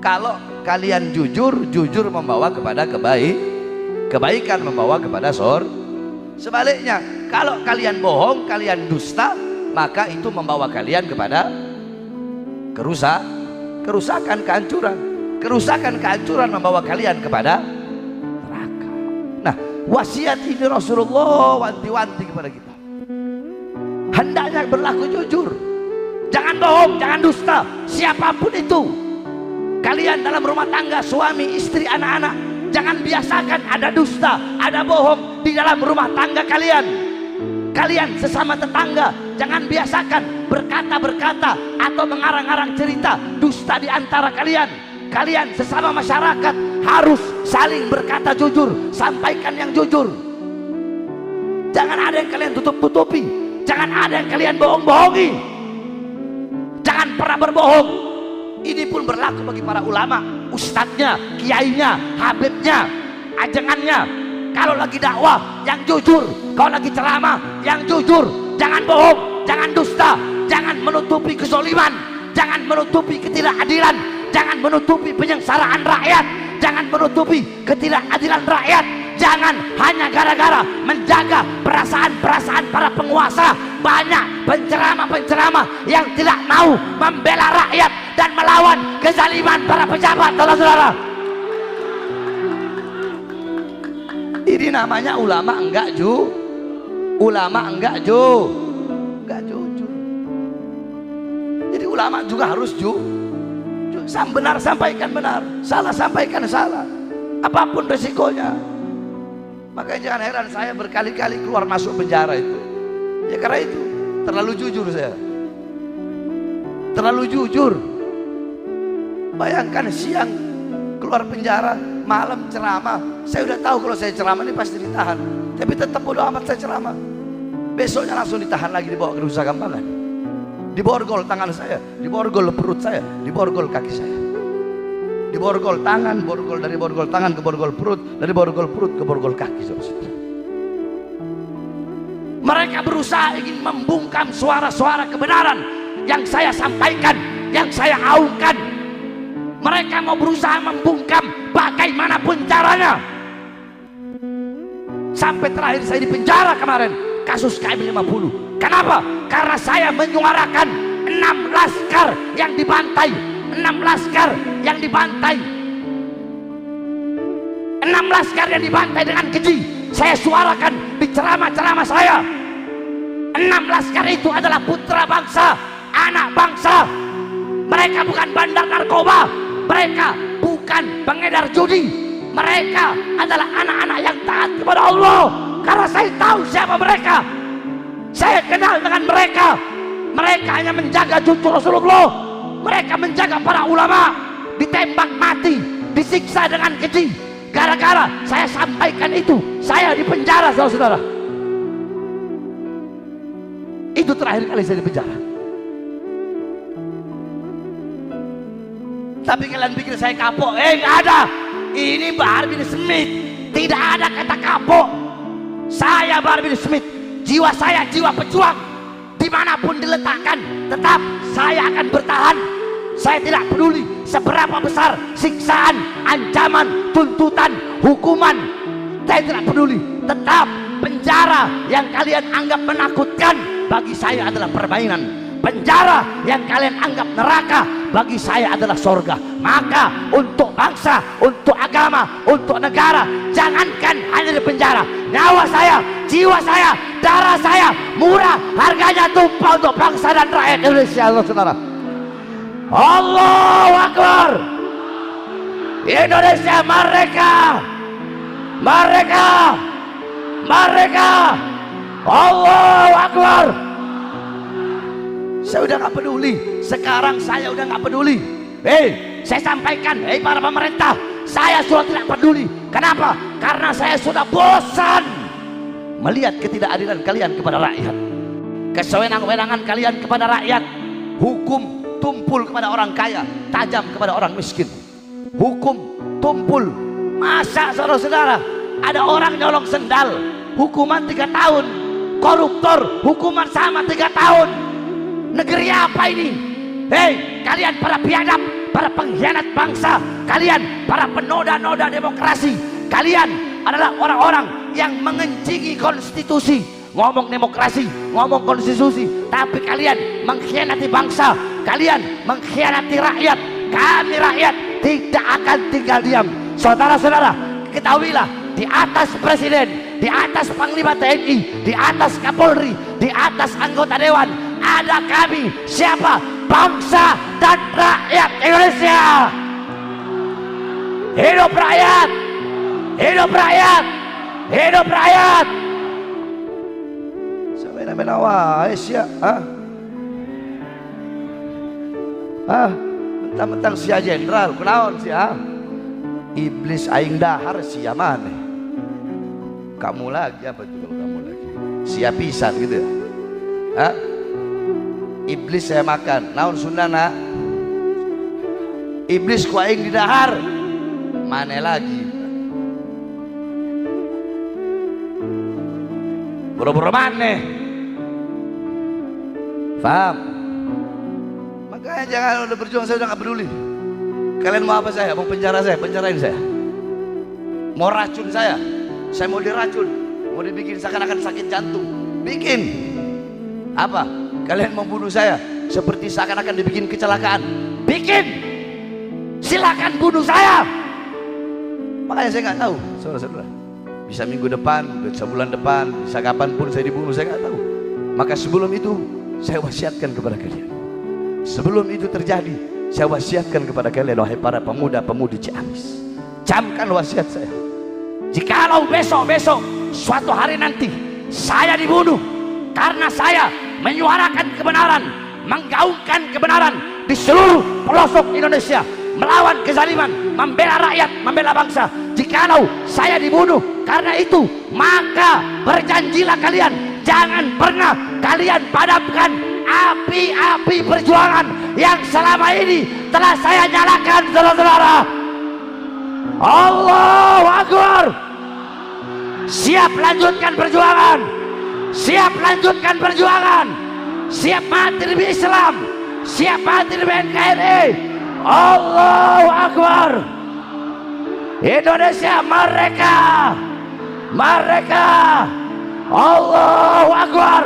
Kalau kalian jujur membawa kepada kebaikan, membawa kepada surga. Sebaliknya, kalau kalian bohong, kalian dusta, maka itu membawa kalian kepada kerusakan, kehancuran. Kerusakan, kehancuran membawa kalian kepada neraka. Nah, wasiat ini Rasulullah wanti-wanti kepada kita. Hendaknya berlaku jujur. Jangan bohong, jangan dusta, siapapun itu. Kalian dalam rumah tangga, suami, istri, anak-anak, jangan biasakan ada dusta, ada bohong di dalam rumah tangga kalian. Kalian sesama tetangga, jangan biasakan berkata-berkata atau mengarang-arang cerita dusta di antara kalian. Kalian sesama masyarakat harus saling berkata jujur, sampaikan yang jujur. Jangan ada yang kalian tutup-tutupi, jangan ada yang kalian bohong-bohongi. Jangan pernah berbohong. Ini pun berlaku bagi para ulama, ustadznya, kiainya, habibnya, ajengannya. Kalau lagi dakwah, yang jujur. Kalau lagi ceramah, yang jujur. Jangan bohong, jangan dusta, jangan menutupi kezaliman, jangan menutupi ketidakadilan, jangan menutupi penyengsaraan rakyat, jangan menutupi ketidakadilan rakyat. Jangan hanya gara-gara menjaga perasaan-perasaan para penguasa. Banyak penceramah-penceramah yang tidak mau membela rakyat dan melawan kezaliman para pejabat. Saudara-saudara, ini namanya ulama enggak jujur. Jadi ulama juga harus jujur. Benar sampaikan benar, salah sampaikan salah, apapun resikonya. Makanya jangan heran saya berkali-kali keluar masuk penjara itu. Ya karena itu terlalu jujur saya. Terlalu jujur. Bayangkan siang keluar penjara, malam ceramah. Saya udah tahu kalau saya ceramah ini pasti ditahan. Tapi tetap bodo amat saya ceramah. Besoknya langsung ditahan lagi, dibawa ke Nusa Kambangan. Diborgol tangan saya, diborgol perut saya, diborgol kaki saya. Diborgol tangan, dari borgol tangan ke borgol perut, dari borgol perut ke borgol kaki. Saudara. Mereka berusaha ingin membungkam suara-suara kebenaran yang saya sampaikan, yang saya aungkan. Mereka mau berusaha membungkam bagaimanapun caranya. Sampai terakhir saya di penjara kemarin, kasus KM 50. Kenapa? Karena saya menyuarakan 6 laskar yang dibantai. 6 laskar yang dibantai. 6 laskar yang dibantai dengan keji. Saya suarakan di ceramah-ceramah saya. 6 laskar itu adalah putra bangsa, anak bangsa. Mereka bukan bandar narkoba, mereka bukan pengedar judi. Mereka adalah anak-anak yang taat kepada Allah. Karena saya tahu siapa mereka, saya kenal dengan mereka. Mereka hanya menjaga cucu Rasulullah. Mereka menjaga para ulama, ditembak mati, disiksa dengan keji. Gara-gara saya sampaikan itu, saya di penjara, saudara-saudara. Itu terakhir kali saya di penjara. Tapi kalian pikir saya kapok? Nggak ada. Ini Bahar bin Smith. Tidak ada kata kapok. Saya Bahar bin Smith, jiwa saya jiwa pejuang. Dimanapun diletakkan, tetap saya akan bertahan. Saya tidak peduli seberapa besar siksaan, ancaman, tuntutan, hukuman. Saya tidak peduli. Tetap penjara yang kalian anggap menakutkan, bagi saya adalah permainan. Penjara yang kalian anggap neraka, bagi saya adalah sorga. Maka untuk bangsa, untuk agama, untuk negara, jangankan hanya di penjara, nyawa saya, jiwa saya, darah saya murah harganya tumpah untuk bangsa dan rakyat Indonesia. Allah, saudara. Allahu Akbar. Indonesia merdeka, merdeka, merdeka. Allahu Akbar. Saya udah gak peduli. Sekarang saya udah gak peduli. Saya sampaikan, para pemerintah, saya sudah tidak peduli. Kenapa? Karena saya sudah bosan melihat ketidakadilan kalian kepada rakyat, kesewenang-wenangan kalian kepada rakyat. Hukum tumpul kepada orang kaya, tajam kepada orang miskin. Hukum tumpul. Masa saudara-saudara ada orang nyolong sendal hukuman 3 tahun, koruptor hukuman sama 3 tahun. Negeri apa ini? Kalian para biadab, para pengkhianat bangsa, kalian para penoda-noda demokrasi, kalian adalah orang-orang yang mengencingi konstitusi. Ngomong demokrasi, ngomong konstitusi, tapi kalian mengkhianati bangsa, kalian mengkhianati rakyat. Kami rakyat tidak akan tinggal diam. Saudara-saudara, ketahuilah, di atas presiden, di atas panglima TNI, di atas Kapolri, di atas anggota dewan, ada kami. Siapa? Bangsa dan rakyat Indonesia. Hidup rakyat, hidup rakyat, hidup rakyat. Sampai menawa Asia, mentang-mentang sia jenderal, kenaon sia? Iblis aing dahar sia mana? Kamu lagi apa tuh kalau kamu lagi? Sia pisan gitu ya? Iblis saya makan. Naon Sundana? Iblis ku aing di dahar. Mana lagi? Boro-boro maneh. Paham? Makanya jangan udah berjuang, saya udah gak peduli. Kalian mau apa saya? Mau penjara saya? Penjarain saya. Mau racun saya mau diracun, mau dibikin seakan-akan sakit jantung, bikin. Apa? Kalian mau bunuh saya seperti seakan-akan dibikin kecelakaan, bikin. Silakan bunuh saya. Makanya saya nggak tahu, saudara-saudara. Bisa minggu depan, bisa bulan depan, bisa kapanpun saya dibunuh, saya nggak tahu. Maka sebelum itu saya wasiatkan kepada kalian. Sebelum itu terjadi, saya wasiatkan kepada kalian, wahai para pemuda-pemudi Ciamis, camkan wasiat saya. Jikalau besok-besok suatu hari nanti saya dibunuh karena saya menyuarakan kebenaran, menggaungkan kebenaran di seluruh pelosok Indonesia, melawan kezaliman, membela rakyat, membela bangsa. Jikalau saya dibunuh karena itu, maka berjanjilah kalian, jangan pernah kalian padamkan api-api perjuangan yang selama ini telah saya nyalakan, saudara-saudara. Allahu Akbar. Siap lanjutkan perjuangan, siap lanjutkan perjuangan, siap mati demi Islam, siap mati demi NKRI. Allahu Akbar. Indonesia merdeka, merdeka. Allahu Akbar.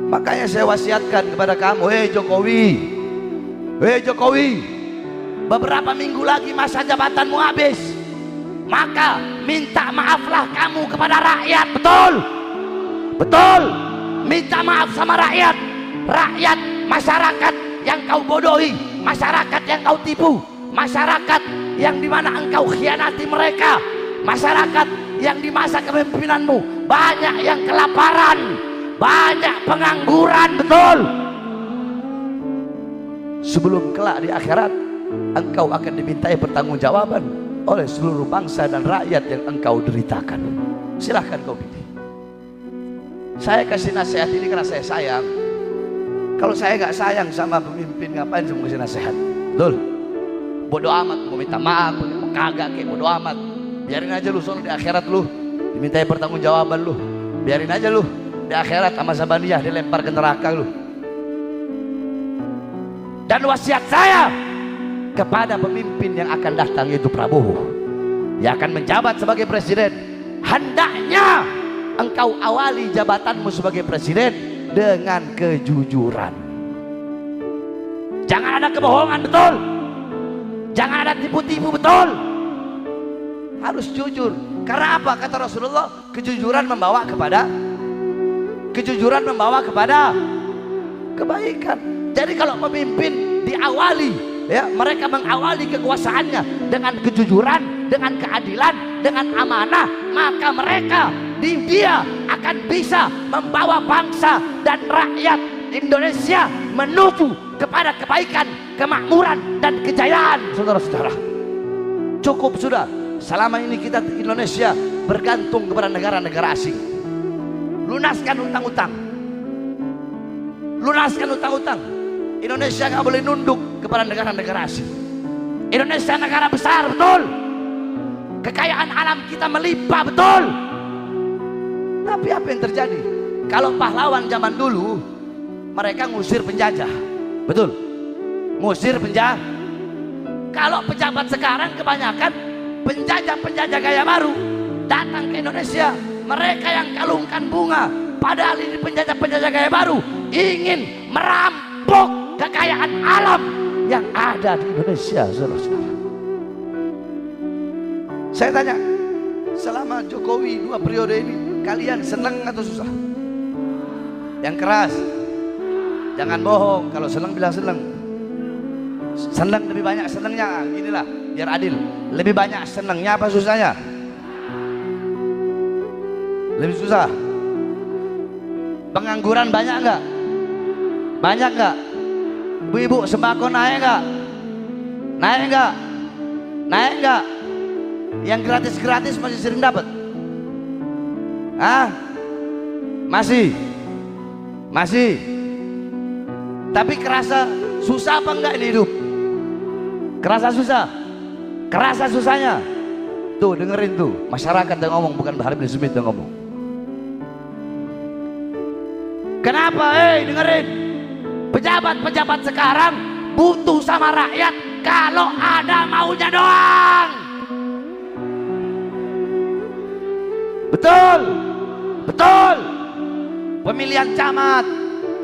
Makanya saya wasiatkan kepada kamu, Jokowi, beberapa minggu lagi masa jabatanmu habis, maka minta maaflah kamu kepada rakyat. Betul, betul. Minta maaf sama rakyat, masyarakat yang kau bodohi, masyarakat yang kau tipu, masyarakat yang dimana engkau khianati mereka, masyarakat yang di masa kepemimpinanmu banyak yang kelaparan, banyak pengangguran. Betul. Sebelum kelak di akhirat engkau akan dimintai pertanggungjawaban oleh seluruh bangsa dan rakyat yang engkau deritakan. Silahkan kau pilih. Saya kasih nasihat ini karena saya sayang. Kalau saya nggak sayang sama pemimpin, ngapain saya mau kasih nasihat? Betul. Bodoh amat, mau minta maaf, mau kagak kayak bodoh amat. Biarin aja lu, soalnya di akhirat lu dimintai pertanggungjawaban lu. Biarin aja lu di akhirat sama Sabaniyah dilempar ke neraka lu. Dan wasiat saya kepada pemimpin yang akan datang, yaitu Prabowo, yang akan menjabat sebagai presiden, hendaknya engkau awali jabatanmu sebagai presiden dengan kejujuran. Jangan ada kebohongan, betul. Jangan ada tipu-tipu, betul. Harus jujur. Karena apa? Kata Rasulullah, kejujuran membawa kepada kebaikan. Jadi kalau pemimpin diawali, ya, mereka mengawali kekuasaannya dengan kejujuran, dengan keadilan, dengan amanah, maka mereka dia akan bisa membawa bangsa dan rakyat Indonesia menuju kepada kebaikan, kemakmuran, dan kejayaan. Saudara-saudara, cukup sudah. Selama ini kita Indonesia bergantung kepada negara-negara asing. Lunaskan utang-utang. Lunaskan utang-utang. Indonesia nggak boleh nunduk kepada negara-negara asing. Indonesia negara besar, betul. Kekayaan alam kita melimpah, betul. Tapi apa yang terjadi? Kalau pahlawan zaman dulu, mereka ngusir penjajah, betul. Ngusir penjajah. Kalau pejabat sekarang kebanyakan penjajah-penjajah gaya baru datang ke Indonesia. Mereka yang kalungkan bunga, padahal ini penjajah-penjajah gaya baru ingin merampok kekayaan alam yang ada di Indonesia, saudara-saudara. Saya tanya, selama Jokowi 2 periode ini, kalian senang atau susah? Yang keras, jangan bohong. Kalau senang bilang senang. Senang lebih banyak senangnya, inilah biar adil. Lebih banyak senangnya apa susahnya? Lebih susah. Pengangguran banyak enggak? Banyak enggak? Bu-ibu sembako naik enggak? Naik enggak? Naik enggak? Yang gratis-gratis masih sering dapat? Masih? Masih? Tapi kerasa susah apa enggak ini hidup? Kerasa susah? Kerasa susahnya? Tuh dengerin tuh, masyarakat yang ngomong, bukan Bahar bin Smith yang ngomong. Kenapa? Dengerin. Pejabat-pejabat sekarang butuh sama rakyat kalau ada maunya doang. Betul. Betul. Pemilihan camat,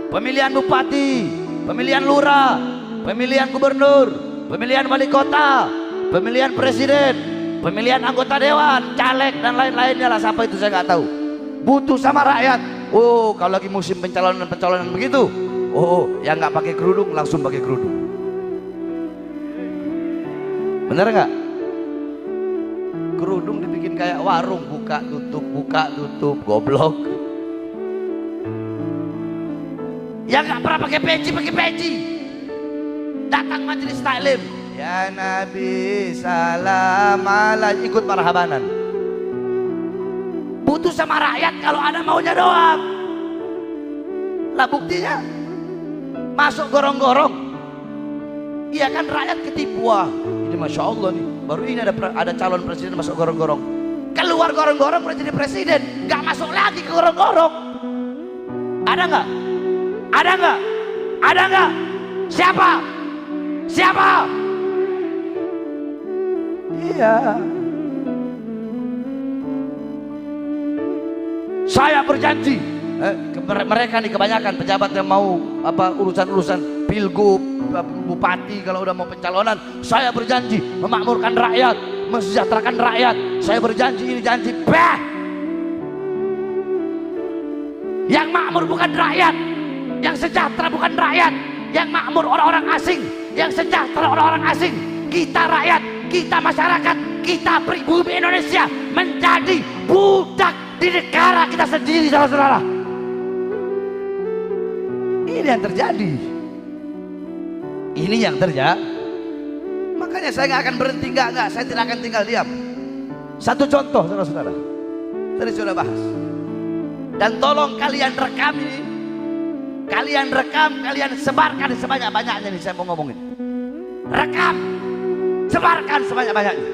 pemilihan bupati, pemilihan lurah, pemilihan gubernur, pemilihan wali kota, pemilihan presiden, pemilihan anggota dewan, caleg dan lain-lainnya lah, siapa itu saya nggak tahu. Butuh sama rakyat. Oh, kalau lagi musim pencalonan begitu, yang nggak pakai kerudung langsung pakai kerudung. Bener nggak? Kerudung dibikin kayak warung, buka tutup, goblok. Yang nggak pernah pakai peci. Datang majelis taklim, ya Nabi salam alaikum, ikut marhabanan. Butuh sama rakyat kalau ada maunya doang. Lah buktinya masuk gorong-gorong. Iya kan, rakyat ketipu. Wah, ini masya Allah nih, baru ini ada calon presiden masuk gorong-gorong. Keluar gorong-gorong jadi presiden, nggak masuk lagi ke gorong-gorong. Ada nggak? Ada nggak? Ada nggak? Siapa? Siapa? Iya. Saya berjanji, mereka nih kebanyakan pejabat yang mau urusan-urusan pilgub, bupati kalau udah mau pencalonan, saya berjanji memakmurkan rakyat, mensejahterakan rakyat. Saya berjanji, ini janji. Yang makmur bukan rakyat, yang sejahtera bukan rakyat, yang makmur orang-orang asing, yang sejahtera orang-orang asing. Kita rakyat, kita masyarakat, kita pribumi Indonesia menjadi budak di negara kita sendiri, saudara-saudara. Ini yang terjadi. Ini yang terjadi. Makanya saya nggak akan berhenti, nggak. Saya tidak akan tinggal diam. Satu contoh, saudara-saudara. Tadi sudah bahas. Dan tolong kalian rekam ini. Kalian rekam, kalian sebarkan sebanyak-banyaknya nih, saya mau ngomongin. Rekam, sebarkan sebanyak-banyaknya.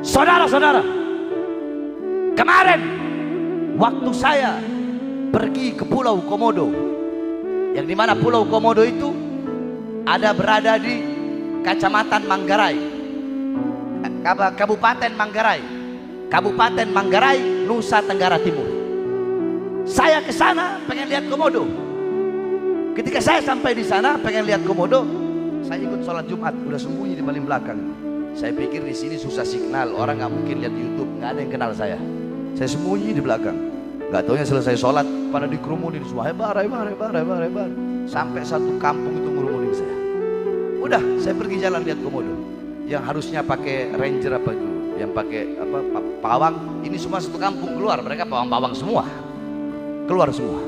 Saudara-saudara, kemarin waktu saya pergi ke Pulau Komodo, yang dimana Pulau Komodo itu berada di Kecamatan Manggarai, Kabupaten Manggarai, Nusa Tenggara Timur. Saya ke sana pengen lihat komodo. Ketika saya sampai di sana pengen lihat komodo, saya ikut sholat Jumat, udah sembunyi di paling belakang. Saya pikir di sini susah signal, orang nggak mungkin lihat YouTube, nggak ada yang kenal saya. Saya sembunyi di belakang. Nggak taunya selesai sholat pada dikerumunin semua, hebar. Sampai satu kampung itu ngerumunin saya. Udah, saya pergi jalan lihat komodo. Yang harusnya pakai ranger apa itu, yang pakai apa pawang, ini semua satu kampung keluar, mereka pawang-pawang semua, keluar semua.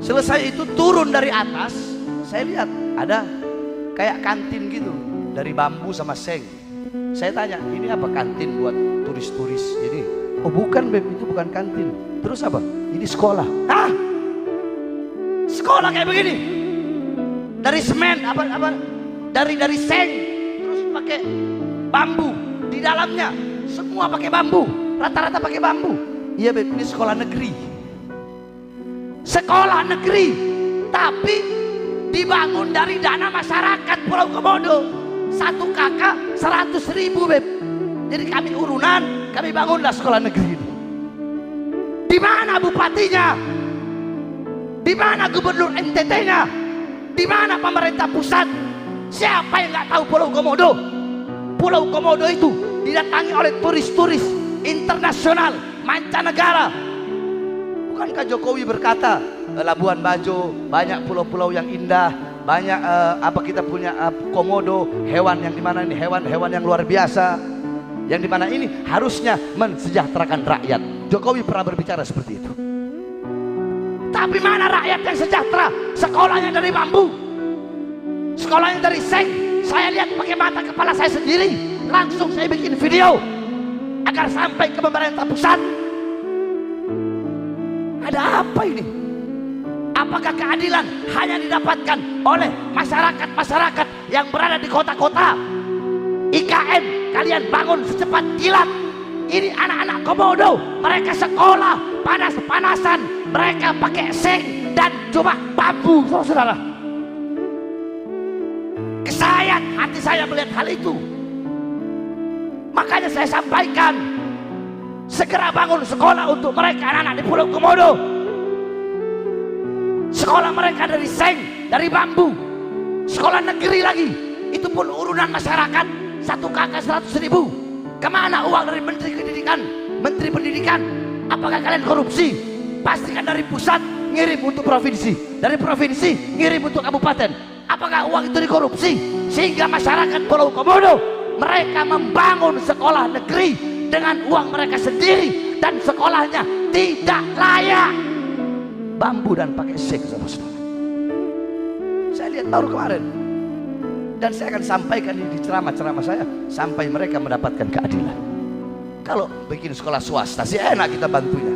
Selesai itu turun dari atas, saya lihat ada kayak kantin gitu dari bambu sama seng. Saya tanya, ini apa kantin buat turis-turis ini? Oh bukan Beb, itu bukan kantin. Terus apa? Ini sekolah. Hah? Sekolah kayak begini? Dari semen apa? Dari seng, terus pakai bambu di dalamnya. Semua pakai bambu, rata-rata pakai bambu. Iya Beb, ini sekolah negeri. Sekolah negeri, tapi dibangun dari dana masyarakat Pulau Komodo. Satu kakak 100.000 Beb. Jadi kami urunan, kami bangunlah sekolah negeri ini. Di mana bupatinya? Di mana gubernur NTT-nya? Di mana pemerintah pusat? Siapa yang nggak tahu Pulau Komodo? Pulau Komodo itu didatangi oleh turis-turis internasional, mancanegara. Bukankah Jokowi berkata Labuan Bajo banyak pulau-pulau yang indah, banyak kita punya komodo, hewan yang dimana ini hewan-hewan yang luar biasa, yang dimana ini harusnya mensejahterakan rakyat. Jokowi pernah berbicara seperti itu. Tapi mana rakyat yang sejahtera? Sekolahnya dari bambu, sekolahnya dari seng. Saya lihat pakai mata kepala saya sendiri, langsung saya bikin video agar sampai ke pemerintah pusat. Ada apa ini? Apakah keadilan hanya didapatkan oleh masyarakat-masyarakat yang berada di kota-kota? IKN kalian bangun secepat kilat. Ini anak-anak Komodo, mereka sekolah panas-panasan, mereka pakai seng dan coba bambu, saudara. Kesayat hati saya melihat hal itu. Makanya saya sampaikan, segera bangun sekolah untuk mereka anak-anak di Pulau Komodo. Sekolah mereka dari seng, dari bambu. Sekolah negeri lagi, itu pun urunan masyarakat. Satu kakak 100.000. Kemana uang dari Menteri Pendidikan? Menteri Pendidikan, apakah kalian korupsi? Pastikan dari pusat ngirim untuk provinsi, dari provinsi ngirim untuk kabupaten. Apakah uang itu dikorupsi? Sehingga masyarakat Pulau Komodo mereka membangun sekolah negeri dengan uang mereka sendiri, dan sekolahnya tidak layak, bambu dan pakai seng, saudara. Saya lihat baru kemarin, dan saya akan sampaikan ini di ceramah-ceramah saya sampai mereka mendapatkan keadilan. Kalau bikin sekolah swasta sih enak kita bantunya.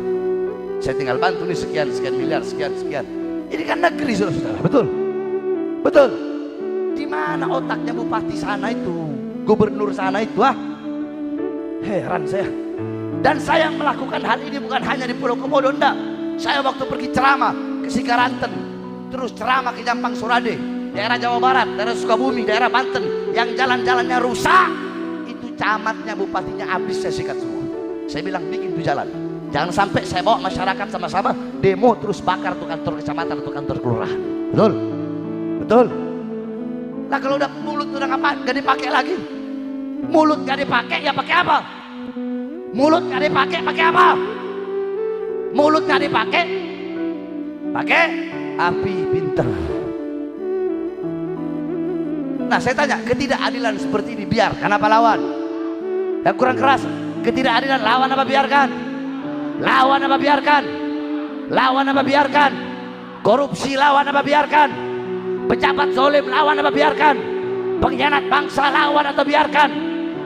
Saya tinggal bantu nih sekian miliar, sekian. Ini kan negeri, saudara. Betul. Di mana otaknya bupati sana itu, gubernur sana itu? Heran saya. Dan saya melakukan hal ini bukan hanya di Pulau Komodo, enggak. Saya waktu pergi ceramah ke Sikaranten, terus ceramah ke Jampang Surade, daerah Jawa Barat, daerah Sukabumi, daerah Banten, yang jalan-jalannya rusak, itu camatnya, bupatinya habis saya sikat semua. Saya bilang bikin tuh jalan, jangan sampai saya bawa masyarakat sama-sama demo terus bakar tuh kantor kecamatan atau kantor kelurahan. Betul. Nah kalau udah mulut udah gak dipakai lagi, mulut gak dipakai ya pakai apa? Mulut gak dipakai pakai apa? Mulut gak dipakai pakai api pinter. Nah saya tanya, ketidakadilan seperti ini biarkan apa lawan? Yang kurang keras, ketidakadilan lawan apa biarkan? Lawan apa biarkan? Lawan apa biarkan? Korupsi lawan apa biarkan? Pejabat zalim lawan apa biarkan? Pengkhianat bangsa lawan atau biarkan?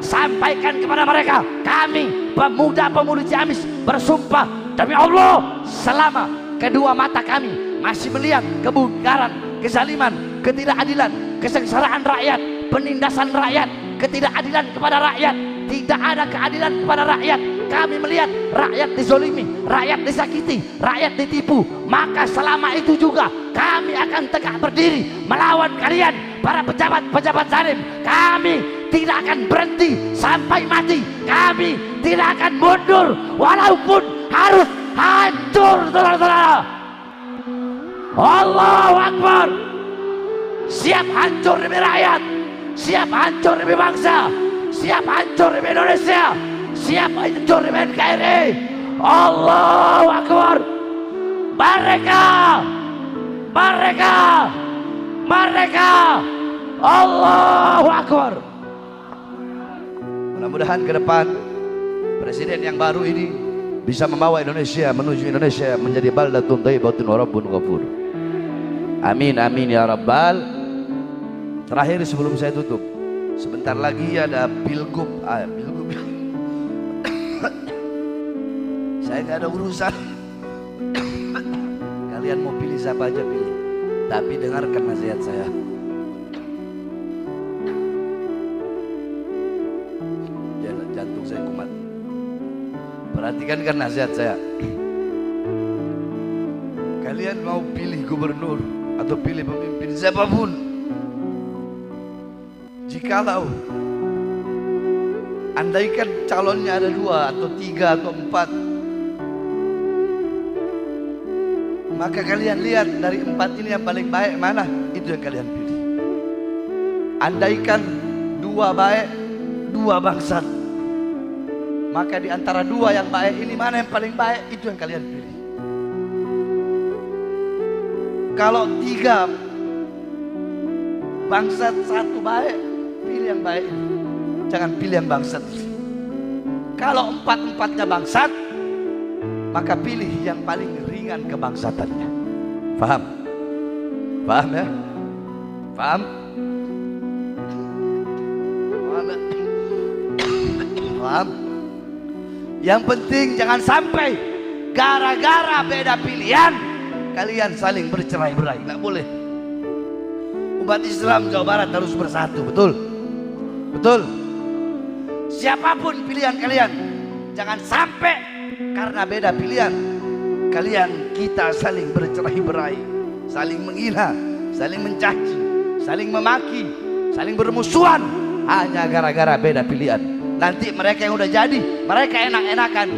Sampaikan kepada mereka, kami pemuda-pemudi Ciamis bersumpah demi Allah, selama kedua mata kami masih melihat kemungkaran, kezaliman, ketidakadilan, kesengsaraan rakyat, penindasan rakyat, ketidakadilan kepada rakyat, tidak ada keadilan kepada rakyat. Kami melihat rakyat dizolimi, rakyat disakiti, rakyat ditipu, maka selama itu juga kami akan tegak berdiri melawan kalian para pejabat-pejabat zalim. Kami tidak akan berhenti sampai mati. Kami tidak akan mundur walaupun harus hancur, saudara-saudara. Allahu Akbar. Siap hancur demi rakyat, siap hancur demi bangsa, siap hancur demi Indonesia, siap hancur demi NKRI. Allahu Akbar. Merdeka, merdeka, merdeka. Allahu Akbar. Mudah-mudahan ke depan presiden yang baru ini bisa membawa Indonesia menuju Indonesia menjadi baldatun thayyibatun wa rabbun ghafur. Amin amin ya rabbal. Terakhir sebelum saya tutup, sebentar lagi ada pilgub. Saya nggak ada urusan. Kalian mau pilih siapa aja pilih, tapi dengarkan nasihat saya. Jantung saya kumat. Perhatikan kan nasihat saya. Kalian mau pilih gubernur atau pilih pemimpin siapapun, jikalau andaikan calonnya ada 2 atau 3 atau 4, maka kalian lihat dari 4 ini yang paling baik mana, itu yang kalian pilih. Andaikan 2 baik, 2 bangsat, maka di antara 2 yang baik ini mana yang paling baik, itu yang kalian pilih. Kalau 3 bangsat 1 baik, pilih yang baik, jangan pilih yang bangsat. Kalau 4-4-nya bangsat, maka pilih yang paling ringan kebangsatannya. Paham? Paham ya? Paham? Paham? Yang penting jangan sampai gara-gara beda pilihan kalian saling bercerai-berai. Nggak boleh. Umat Islam Jawa Barat harus bersatu, betul? Betul? Siapapun pilihan kalian, jangan sampai karena beda pilihan kalian kita saling bercerai-berai, saling menghina, saling mencaci, saling memaki, saling bermusuhan hanya gara-gara beda pilihan. Nanti mereka yang udah jadi, mereka enak-enakan,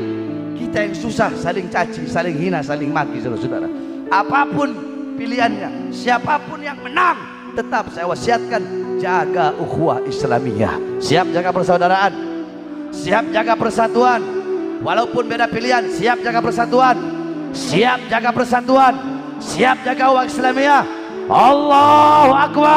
kita yang susah saling caci, saling hina, saling maki, saudara-saudara. Apapun pilihannya, siapapun yang menang, tetap saya wasiatkan jaga ukhuwah Islamiyah. Siap jaga persaudaraan, siap jaga persatuan. Walaupun beda pilihan, siap jaga persatuan, siap jaga persatuan, siap jaga ukhuwah Islamiyah. Allahu Akbar.